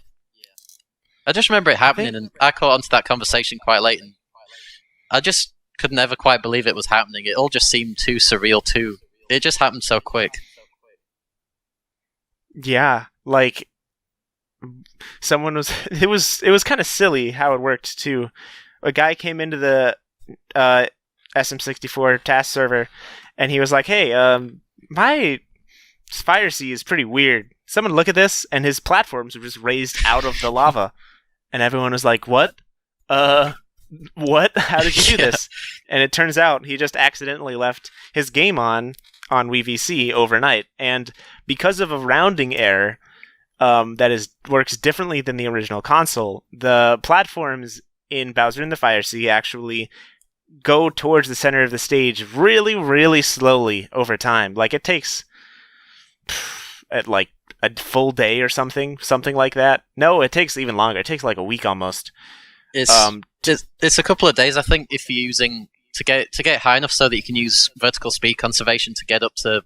I just remember it happening, and I caught onto that conversation quite late, and I just could never quite believe it was happening. It all just seemed too surreal, too. It just happened so quick. Yeah, like someone was. It was kind of silly how it worked too. A guy came into the SM64 TAS server, and he was like, "Hey, my Fire Sea is pretty weird. Someone look at this," and his platforms were just raised out of the lava, and everyone was like, "What? What? How did you do this?" And it turns out he just accidentally left his game on Wii VC overnight, and because of a rounding error that works differently than the original console, the platforms in Bowser in the Fire Sea actually go towards the center of the stage really, really slowly over time. Like it takes at like a full day or something like that. No, it takes even longer. It takes like a week almost. It's a couple of days, I think, if you're using to get high enough so that you can use vertical speed conservation to get up to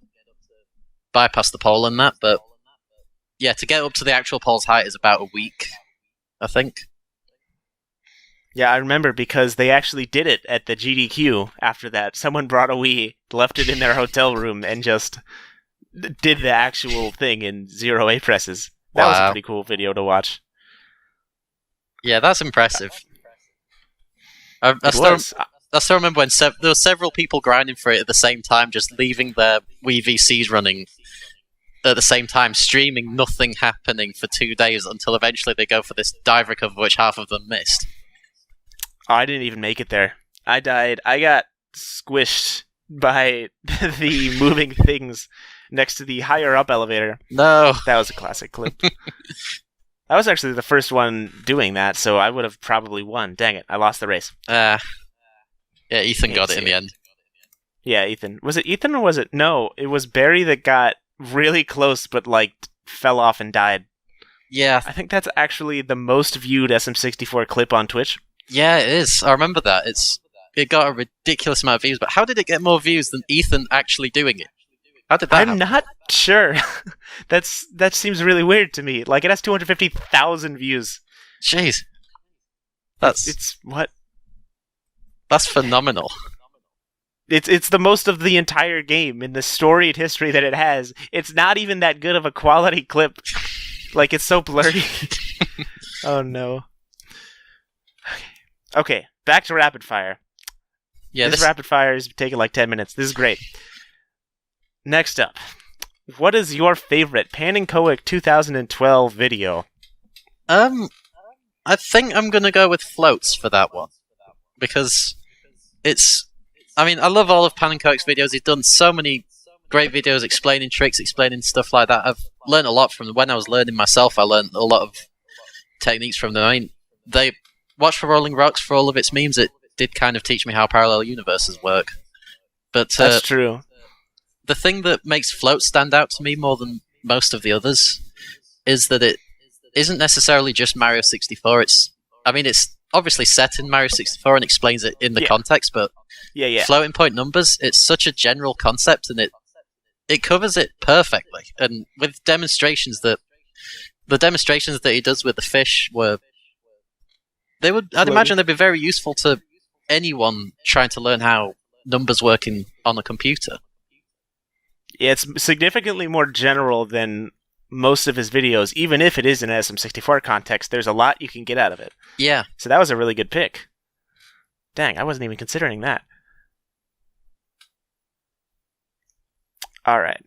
bypass the pole and that. But yeah, to get up to the actual pole's height is about a week, I think. Yeah, I remember because they actually did it at the GDQ after that. Someone brought a Wii, left it in their hotel room, and just did the actual thing in 0 A presses. That was a pretty cool video to watch. Yeah, that's impressive. I still remember when there were several people grinding for it at the same time, just leaving their Wii VCs running at the same time, streaming nothing happening for 2 days until eventually they go for this dive recover, which half of them missed. Oh, I didn't even make it there. I died. I got squished by the moving things next to the higher up elevator. No. That was a classic clip. I was actually the first one doing that, so I would have probably won. Dang it, I lost the race. Yeah, Ethan got it in the end. Yeah, Ethan. Was it Ethan or was it... No, it was Barry that got really close but like fell off and died. Yeah. I think that's actually the most viewed SM64 clip on Twitch. Yeah, it is. I remember that. It got a ridiculous amount of views, but how did it get more views than Ethan actually doing it? How did that happen? Not sure. That seems really weird to me. Like, it has 250,000 views. Jeez. It's what? That's phenomenal. It's the most of the entire game in the storied history that it has. It's not even that good of a quality clip. Like, it's so blurry. Oh, no. Okay, back to rapid fire. Yeah, this rapid fire is taking like 10 minutes. This is great. Next up, what is your favorite Panenkoic 2012 video? I think I'm gonna go with floats for that one. because I love all of Panenkok's videos. He's done so many great videos explaining tricks, explaining stuff like that. I've learned a lot from them. When I was learning myself, I learned a lot of techniques from them. I mean, they watch for Rolling Rocks for all of its memes. It did kind of teach me how parallel universes work. But That's true. The thing that makes Float stand out to me more than most of the others is that it isn't necessarily just Mario 64. It's obviously set in Mario 64 and explains it in the context, but floating point numbers, it's such a general concept, and it covers it perfectly. And with demonstrations the demonstrations that he does with the fish I'd imagine they'd be very useful to anyone trying to learn how numbers work on a computer. Yeah, it's significantly more general than most of his videos, even if it is in SM64 context. There's a lot you can get out of it. Yeah. So that was a really good pick. Dang, I wasn't even considering that. All right.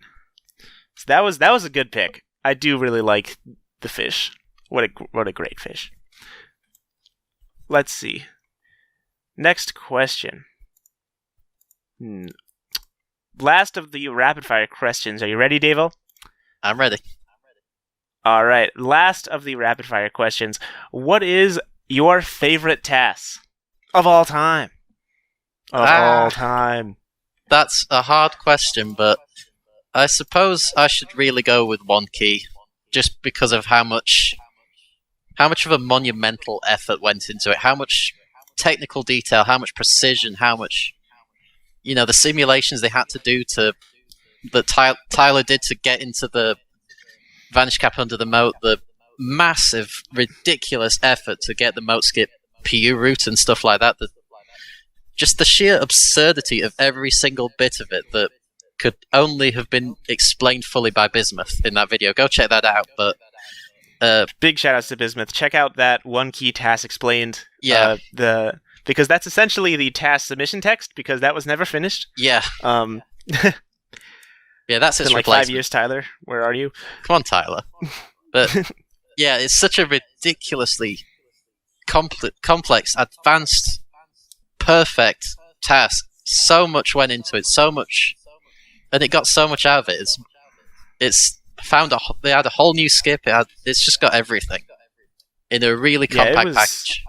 So that was a good pick. I do really like the fish. What a great fish. Let's see. Next question. Last of the rapid fire questions. Are you ready, Davo? I'm ready. All right. Last of the rapid fire questions. What is your favorite TAS of all time? All time. That's a hard question, but I suppose I should really go with One Key, just because of how much of a monumental effort went into it, how much technical detail, how much precision, how much, the simulations they had to do that Tyler did to get into the Vanish Cap under the moat, the massive, ridiculous effort to get the moat skip PU route and stuff like that. Just the sheer absurdity of every single bit of it that could only have been explained fully by Bismuth in that video. Go check that out. But big shout outs to Bismuth. Check out that One Key TAS explained. Yeah. Because that's essentially the TAS submission text, because that was never finished. Yeah. Yeah, that's its been like 5 years, Tyler. Where are you? Come on, Tyler. But yeah, it's such a ridiculously complex, advanced, perfect task. So much went into it, so much, and it got so much out of it. They had a whole new skip. It's just got everything in a really compact package.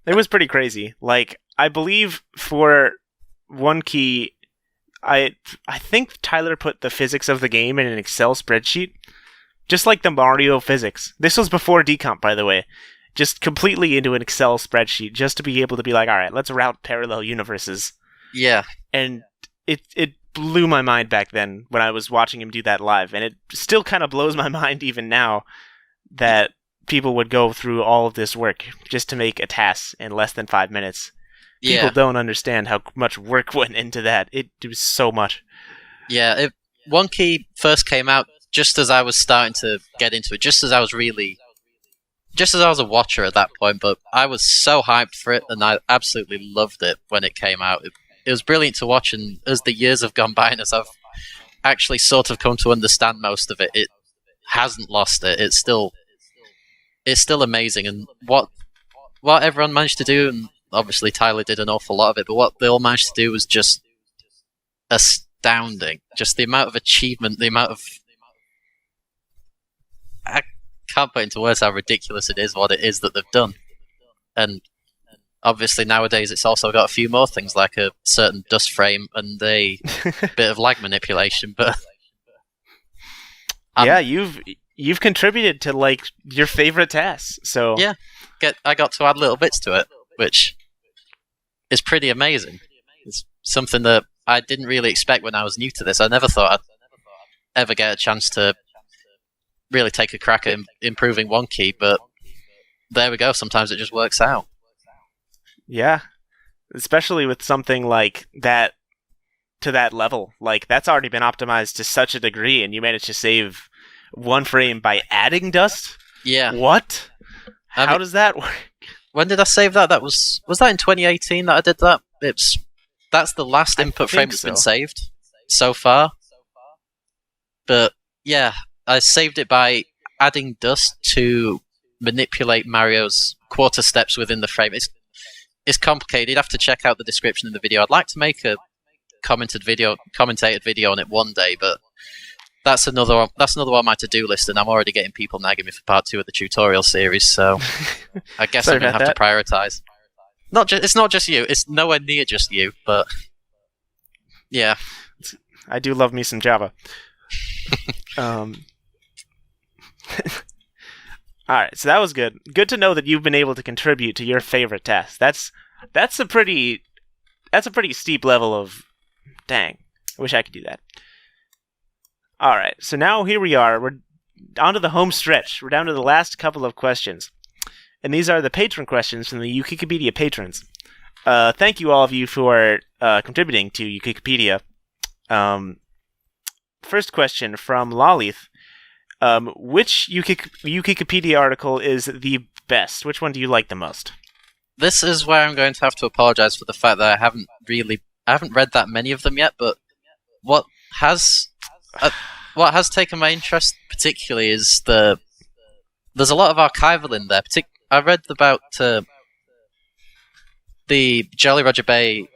It was pretty crazy. Like, I believe for One Key, I think Tyler put the physics of the game in an Excel spreadsheet, just like the Mario physics. This was before decomp, by the way. Just completely into an Excel spreadsheet, just to be able to be like, all right, let's route parallel universes. Yeah. And it blew my mind back then when I was watching him do that live, and it still kind of blows my mind even now that people would go through all of this work just to make a TAS in less than 5 minutes. People don't understand how much work went into that. It was so much. Yeah, One Key first came out just as I was starting to get into it, just as I was a watcher at that point, but I was so hyped for it, and I absolutely loved it when it came out. It was brilliant to watch, and as the years have gone by and as I've actually sort of come to understand most of it, it hasn't lost it. It's still amazing, and what everyone managed to do, and obviously Tyler did an awful lot of it, but what they all managed to do was just astounding. Just the amount of achievement, the amount of... I can't put into words how ridiculous it is, what it is that they've done. And obviously nowadays it's also got a few more things, like a certain dust frame and a bit of lag manipulation, but... yeah, you've contributed to, like, your favorite tasks, so... Yeah, I got to add little bits to it, which is pretty amazing. It's something that I didn't really expect when I was new to this. I never thought I'd ever get a chance to really take a crack at improving One Key, but there we go. Sometimes it just works out. Yeah, especially with something like that to that level. Like, that's already been optimized to such a degree, and you managed to save one frame by adding dust? Yeah. What? How does that work? When did I save that? Was that in 2018 that I did that? That's the last input frame that's been saved so far. But yeah, I saved it by adding dust to manipulate Mario's quarter steps within the frame. it's complicated. You'd have to check out the description of the video. I'd like to make a commentated video on it one day, but that's another one on my to-do list, and I'm already getting people nagging me for part 2 of the tutorial series, so I guess I'm going to have to prioritize. It's not just you. It's nowhere near just you, but yeah. I do love me some Java. Alright, so that was good. Good to know that you've been able to contribute to your favorite test. That's a pretty steep level of dang. I wish I could do that. Alright, so now here we are. We're on to the home stretch. We're down to the last couple of questions. And these are the patron questions from the Ukikipedia patrons. Thank you all of you for contributing to Ukikipedia. First question from Lolith. Which Ukikipedia article is the best? Which one do you like the most? This is where I'm going to have to apologize for the fact that I haven't read that many of them yet, but what has taken my interest particularly is there's a lot of archival in there. I read about the Jolly Roger Bay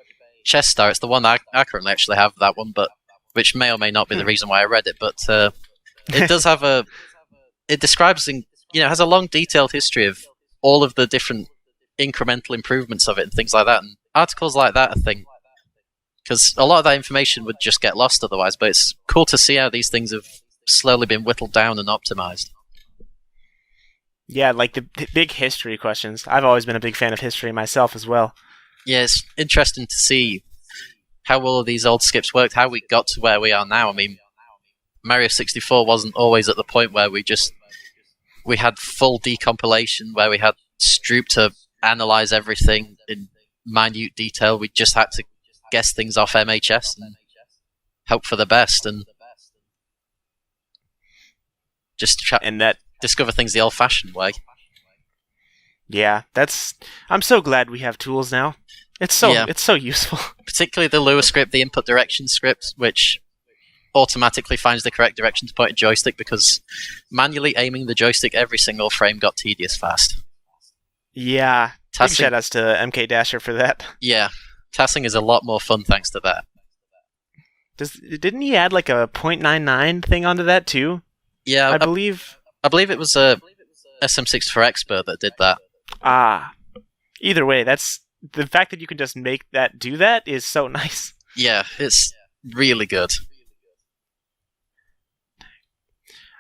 chess star. It's the one I currently actually have, that one, but which may or may not be the reason why I read it, but it does have it describes has a long detailed history of all of the different incremental improvements of it and things like that, and articles like that, I think, because a lot of that information would just get lost otherwise, but it's cool to see how these things have slowly been whittled down and optimized. Yeah, like the big history questions. I've always been a big fan of history myself as well. Yeah, it's interesting to see how all of these old skips worked, how we got to where we are now. I mean, Mario 64 wasn't always at the point where we had full decompilation, where we had Stroop to analyze everything in minute detail. We just had to guess things off MHS and hope for the best, and just discover things the old-fashioned way. Yeah, I'm so glad we have tools now. It's so useful. Particularly the Lua script, the input direction script, which automatically finds the correct direction to point a joystick, because manually aiming the joystick every single frame got tedious fast. Yeah, big shout-outs to MK Dasher for that. Yeah, tassing is a lot more fun thanks to that. Didn't he add like a .99 thing onto that too? Yeah, I believe it was a SM6 for Expert that did that. Either way, that's the fact that you can just make that do that is so nice. Yeah, it's really good.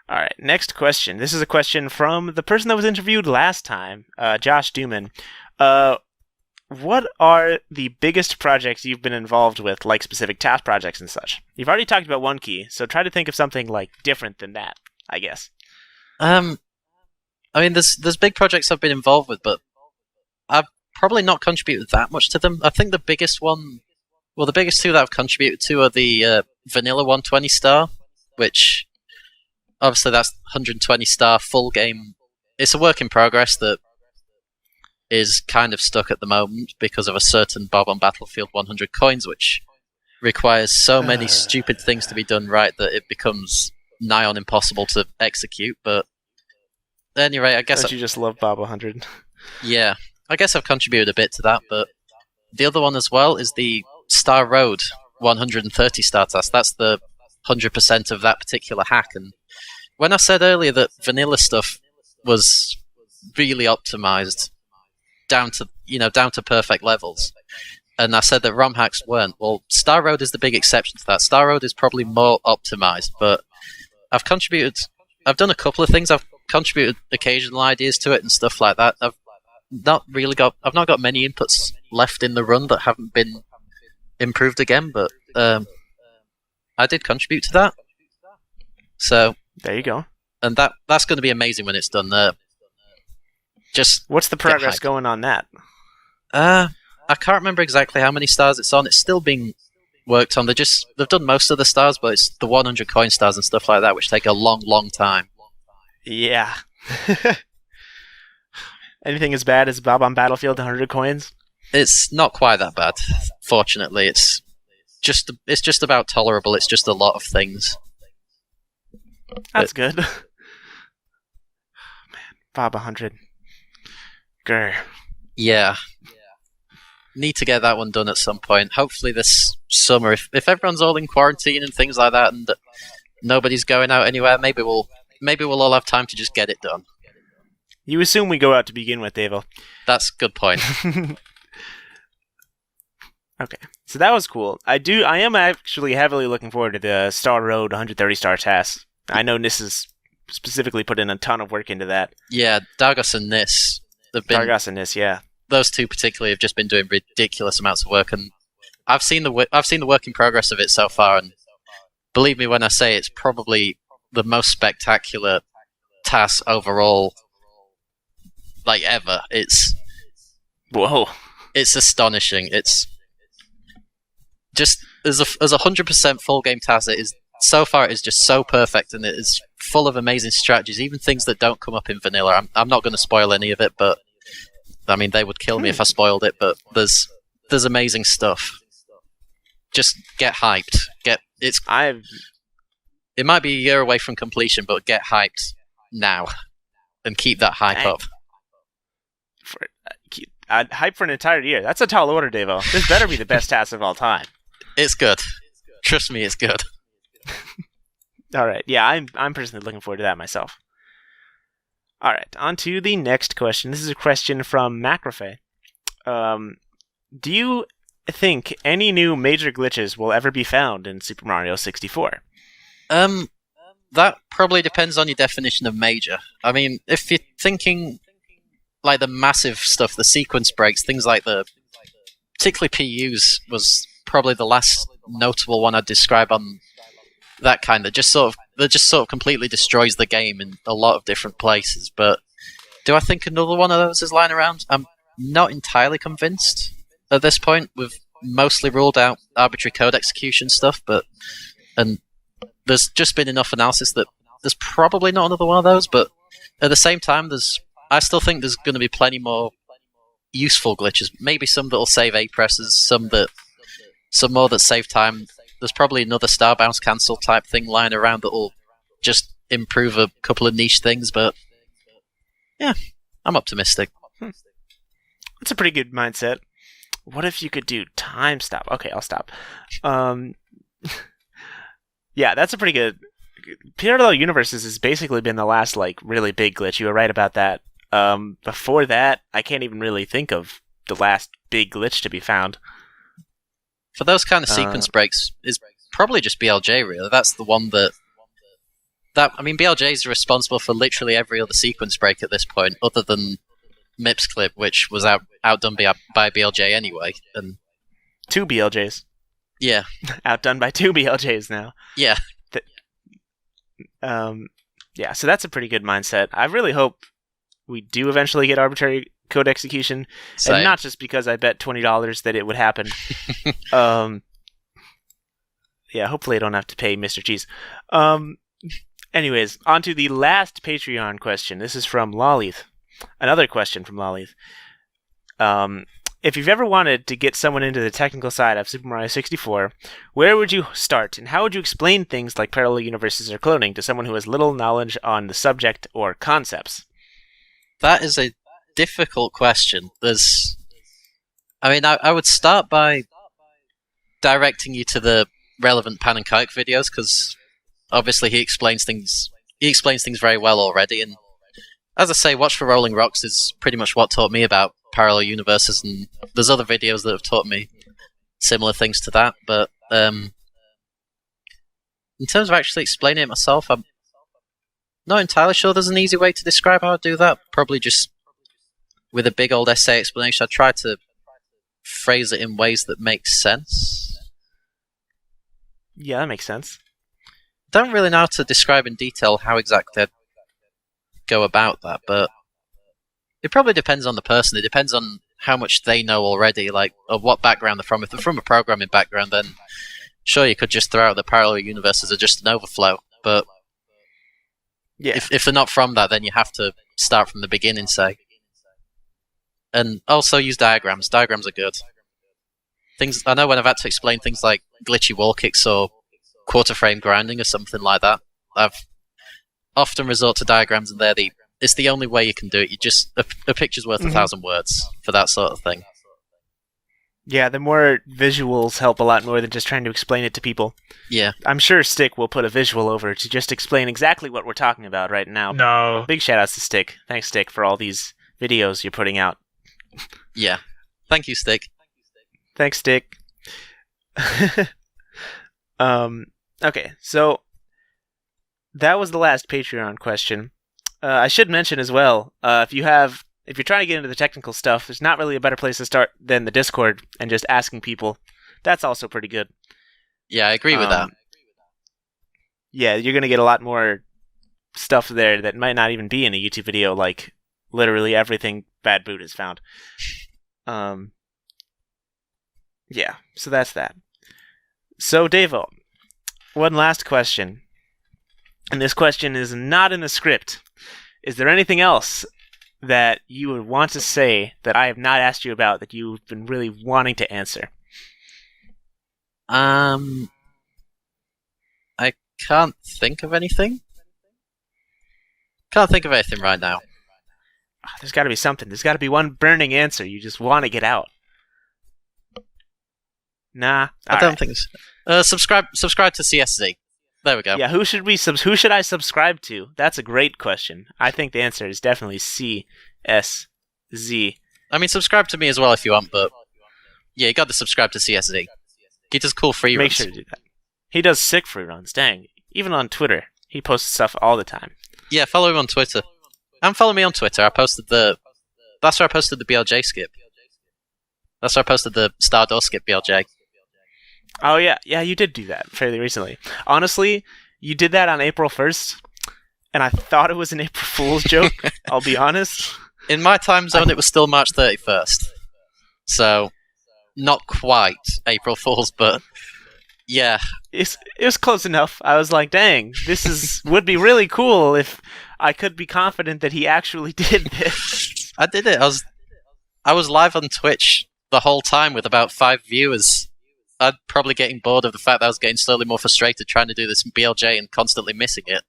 All right, next question. This is a question from the person that was interviewed last time, Josh Duman. What are the biggest projects you've been involved with, like specific task projects and such? You've already talked about One Key, so try to think of something like different than that, I guess. I mean, there's big projects I've been involved with, but I've probably not contributed that much to them. I think the biggest two that I've contributed to are the Vanilla 120 star, which obviously that's 120 star full game. It's a work in progress that is kind of stuck at the moment because of a certain Bob on Battlefield 100 coins, which requires so many stupid things to be done right that it becomes nigh on impossible to execute. But at any rate, I guess... Don't you just love Bob 100? Yeah, I guess I've contributed a bit to that, but the other one as well is the Star Road 130 star task. That's the 100% of that particular hack. And when I said earlier that vanilla stuff was really optimized down to perfect levels, and I said that ROM hacks weren't, well, Star Road is the big exception to that. Star Road is probably more optimized, but I've done a couple of things. I've contributed occasional ideas to it and stuff like that. I've not got many inputs left in the run that haven't been improved again, but I did contribute to that. So there you go. And that's going to be amazing when it's done. What's the progress going on that? I can't remember exactly how many stars it's on. It's still being worked on. They've done most of the stars, but it's the 100 coin stars and stuff like that, which take a long, long time. Yeah. Anything as bad as Bob on Battlefield 100 coins? It's not quite that bad. Fortunately, it's just about tolerable. It's just a lot of things. That's good. Man, Bob 100. Grr. Yeah. need to get that one done at some point. Hopefully this summer, if everyone's all in quarantine and things like that, and nobody's going out anywhere, maybe we'll all have time to just get it done. You assume we go out to begin with, Dave. That's a good point. Okay, so that was cool. I am actually heavily looking forward to the Star Road 130 star task. I know Nis has specifically put in a ton of work into that. Yeah, Dargos and Nis. Dargos and Nis, yeah. Those two particularly have just been doing ridiculous amounts of work, and I've seen the work in progress of it so far, and believe me when I say it's probably the most spectacular task overall, like ever. Whoa! It's astonishing. It's just as a 100% full game task. It is so far. It is just so perfect, and it is full of amazing strategies, even things that don't come up in vanilla. I'm not going to spoil any of it, but I mean they would kill me if I spoiled it. But there's amazing stuff. Just get hyped. It might be a year away from completion, but get hyped now and keep that hype up. Hype for an entire year. That's a tall order, Davo. This better be the best task of all time. It's good. Trust me, it's good. All right. Yeah, I'm personally looking forward to that myself. All right. On to the next question. This is a question from Macrofe. Do you think any new major glitches will ever be found in Super Mario 64? That probably depends on your definition of major. I mean, if you're thinking like the massive stuff, the sequence breaks, things like particularly PUs was probably the last notable one I'd describe on that kind that just sort of completely destroys the game in a lot of different places. But do I think another one of those is lying around? I'm not entirely convinced at this point. We've mostly ruled out arbitrary code execution stuff, and there's just been enough analysis that there's probably not another one of those. But at the same time, I still think there's going to be plenty more useful glitches. Maybe some that'll save A presses, some more that save time. There's probably another star bounce cancel type thing lying around that'll just improve a couple of niche things. But yeah, I'm optimistic. That's a pretty good mindset. What if you could do time stop? Okay, I'll stop. Yeah, that's a pretty good. Parallel Universes has basically been the last really big glitch. You were right about that. Before that, I can't even really think of the last big glitch to be found. For those kind of sequence breaks, is probably just BLJ, really. That's the one that I mean, BLJ is responsible for literally every other sequence break at this point, other than Mip's clip, which was outdone by BLJ anyway. And 2 BLJs. Yeah. Outdone by 2 BLJs now. Yeah. Yeah, so that's a pretty good mindset. I really hope we do eventually get arbitrary code execution. Same. And not just because I bet $20 that it would happen. Yeah, hopefully I don't have to pay Mr. Cheese. Anyways, on to the last Patreon question. This is from Lolith. Another question from Lolith. If you've ever wanted to get someone into the technical side of Super Mario 64, where would you start, and how would you explain things like parallel universes or cloning to someone who has little knowledge on the subject or concepts? That is a difficult question. I would start by directing you to the relevant Pan and Kike videos, because obviously he explains things very well already, and as I say, Watch for Rolling Rocks is pretty much what taught me about parallel universes, and there's other videos that have taught me similar things to that, but in terms of actually explaining it myself, I'm not entirely sure there's an easy way to describe how I do that. Probably just with a big old essay explanation. I try to phrase it in ways that make sense. Yeah, that makes sense. Don't really know how to describe in detail how exactly I'd go about that, but it probably depends on the person. It depends on how much they know already, of what background they're from. If they're from a programming background, then sure, you could just throw out the parallel universes as just an overflow. But yeah, if they're not from that, then you have to start from the beginning, say. And also use diagrams. Diagrams are good. I know when I've had to explain things like glitchy wall kicks or quarter frame grinding or something like that, I've often resort to diagrams, and it's the only way you can do it. A picture's worth 1,000 words for that sort of thing. Yeah, the more visuals help a lot more than just trying to explain it to people. Yeah. I'm sure Stick will put a visual over to just explain exactly what we're talking about right now. No. Big shout outs to Stick. Thanks, Stick, for all these videos you're putting out. Yeah. Thank you, Stick. Thanks, Stick. Okay, so that was the last Patreon question. I should mention as well, if you're trying to get into the technical stuff, there's not really a better place to start than the Discord and just asking people. That's also pretty good. Yeah, I agree with that. Yeah, you're going to get a lot more stuff there that might not even be in a YouTube video, like literally everything Bad Boot has found. Yeah, so that's that. So, Davo, one last question. And this question is not in the script. Is there anything else that you would want to say that I have not asked you about that you've been really wanting to answer? I can't think of anything. Can't think of anything right now. There's got to be something. There's got to be one burning answer you just want to get out. Nah, I don't think so. Subscribe to CSZ. There we go. Yeah, who should I subscribe to? That's a great question. I think the answer is definitely CSZ. I mean, subscribe to me as well if you want, but yeah, you got to subscribe to CSZ. He does cool free runs. Make sure to do that. He does sick free runs, dang. Even on Twitter, he posts stuff all the time. Yeah, follow him on Twitter. And follow me on Twitter. That's where I posted the BLJ skip. That's where I posted the Stardoor skip BLJ. Oh, yeah, you did do that fairly recently. Honestly, you did that on April 1st, and I thought it was an April Fool's joke, I'll be honest. In my time zone, it was still March 31st. So, not quite April Fool's, but yeah. It was close enough. I was like, dang, would be really cool if I could be confident that he actually did this. I did it. I was live on Twitch the whole time with about 5 viewers. I'd probably getting bored of the fact that I was getting slowly more frustrated trying to do this BLJ and constantly missing it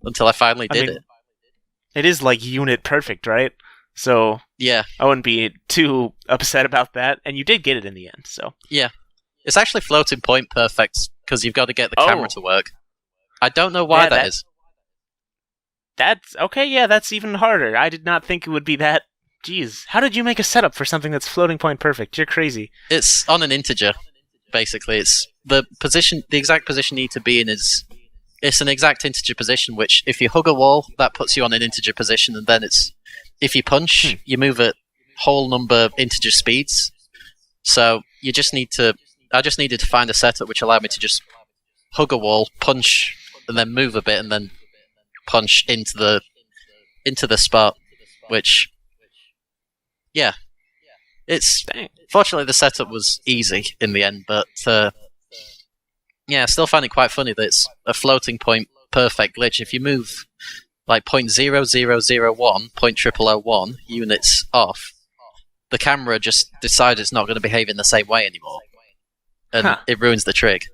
until I finally did it. It is like unit perfect, right? So yeah, I wouldn't be too upset about that. And you did get it in the end, so yeah, it's actually floating point perfect because you've got to get the camera to work. I don't know why that is. That's okay. Yeah, that's even harder. I did not think it would be that. Jeez, how did you make a setup for something that's floating point perfect? You're crazy. It's on an integer. Basically, it's the exact position you need to be in it's an exact integer position, which if you hug a wall, that puts you on an integer position, and then if you punch, you move at whole number integer speeds. So I just needed to find a setup which allowed me to just hug a wall, punch, and then move a bit, and then punch into the spot, which, yeah. Fortunately, the setup was easy in the end, but yeah, I still find it quite funny that it's a floating point perfect glitch. If you move like 0.0001, 0.0001 units off, the camera just decides it's not going to behave in the same way anymore, and it ruins the trick.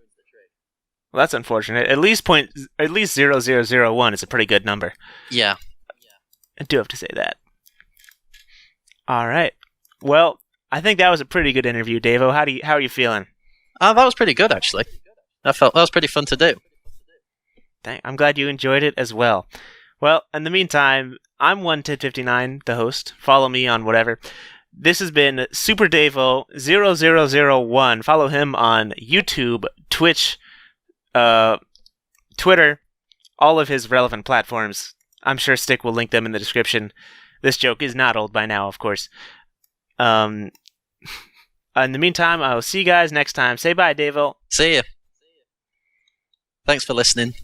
Well, that's unfortunate. At least 0.0001 is a pretty good number. Yeah, I do have to say that. All right. Well, I think that was a pretty good interview, Davo. How are you feeling? That was pretty good, actually. That was pretty fun to do. I'm glad you enjoyed it as well. Well, in the meantime, I'm 11059, the host. Follow me on whatever. This has been Superdavo0001. Follow him on YouTube, Twitch, Twitter, all of his relevant platforms. I'm sure Stick will link them in the description. This joke is not old by now, of course. In the meantime, I will see you guys next time. Say bye, Davo. See ya. Thanks for listening.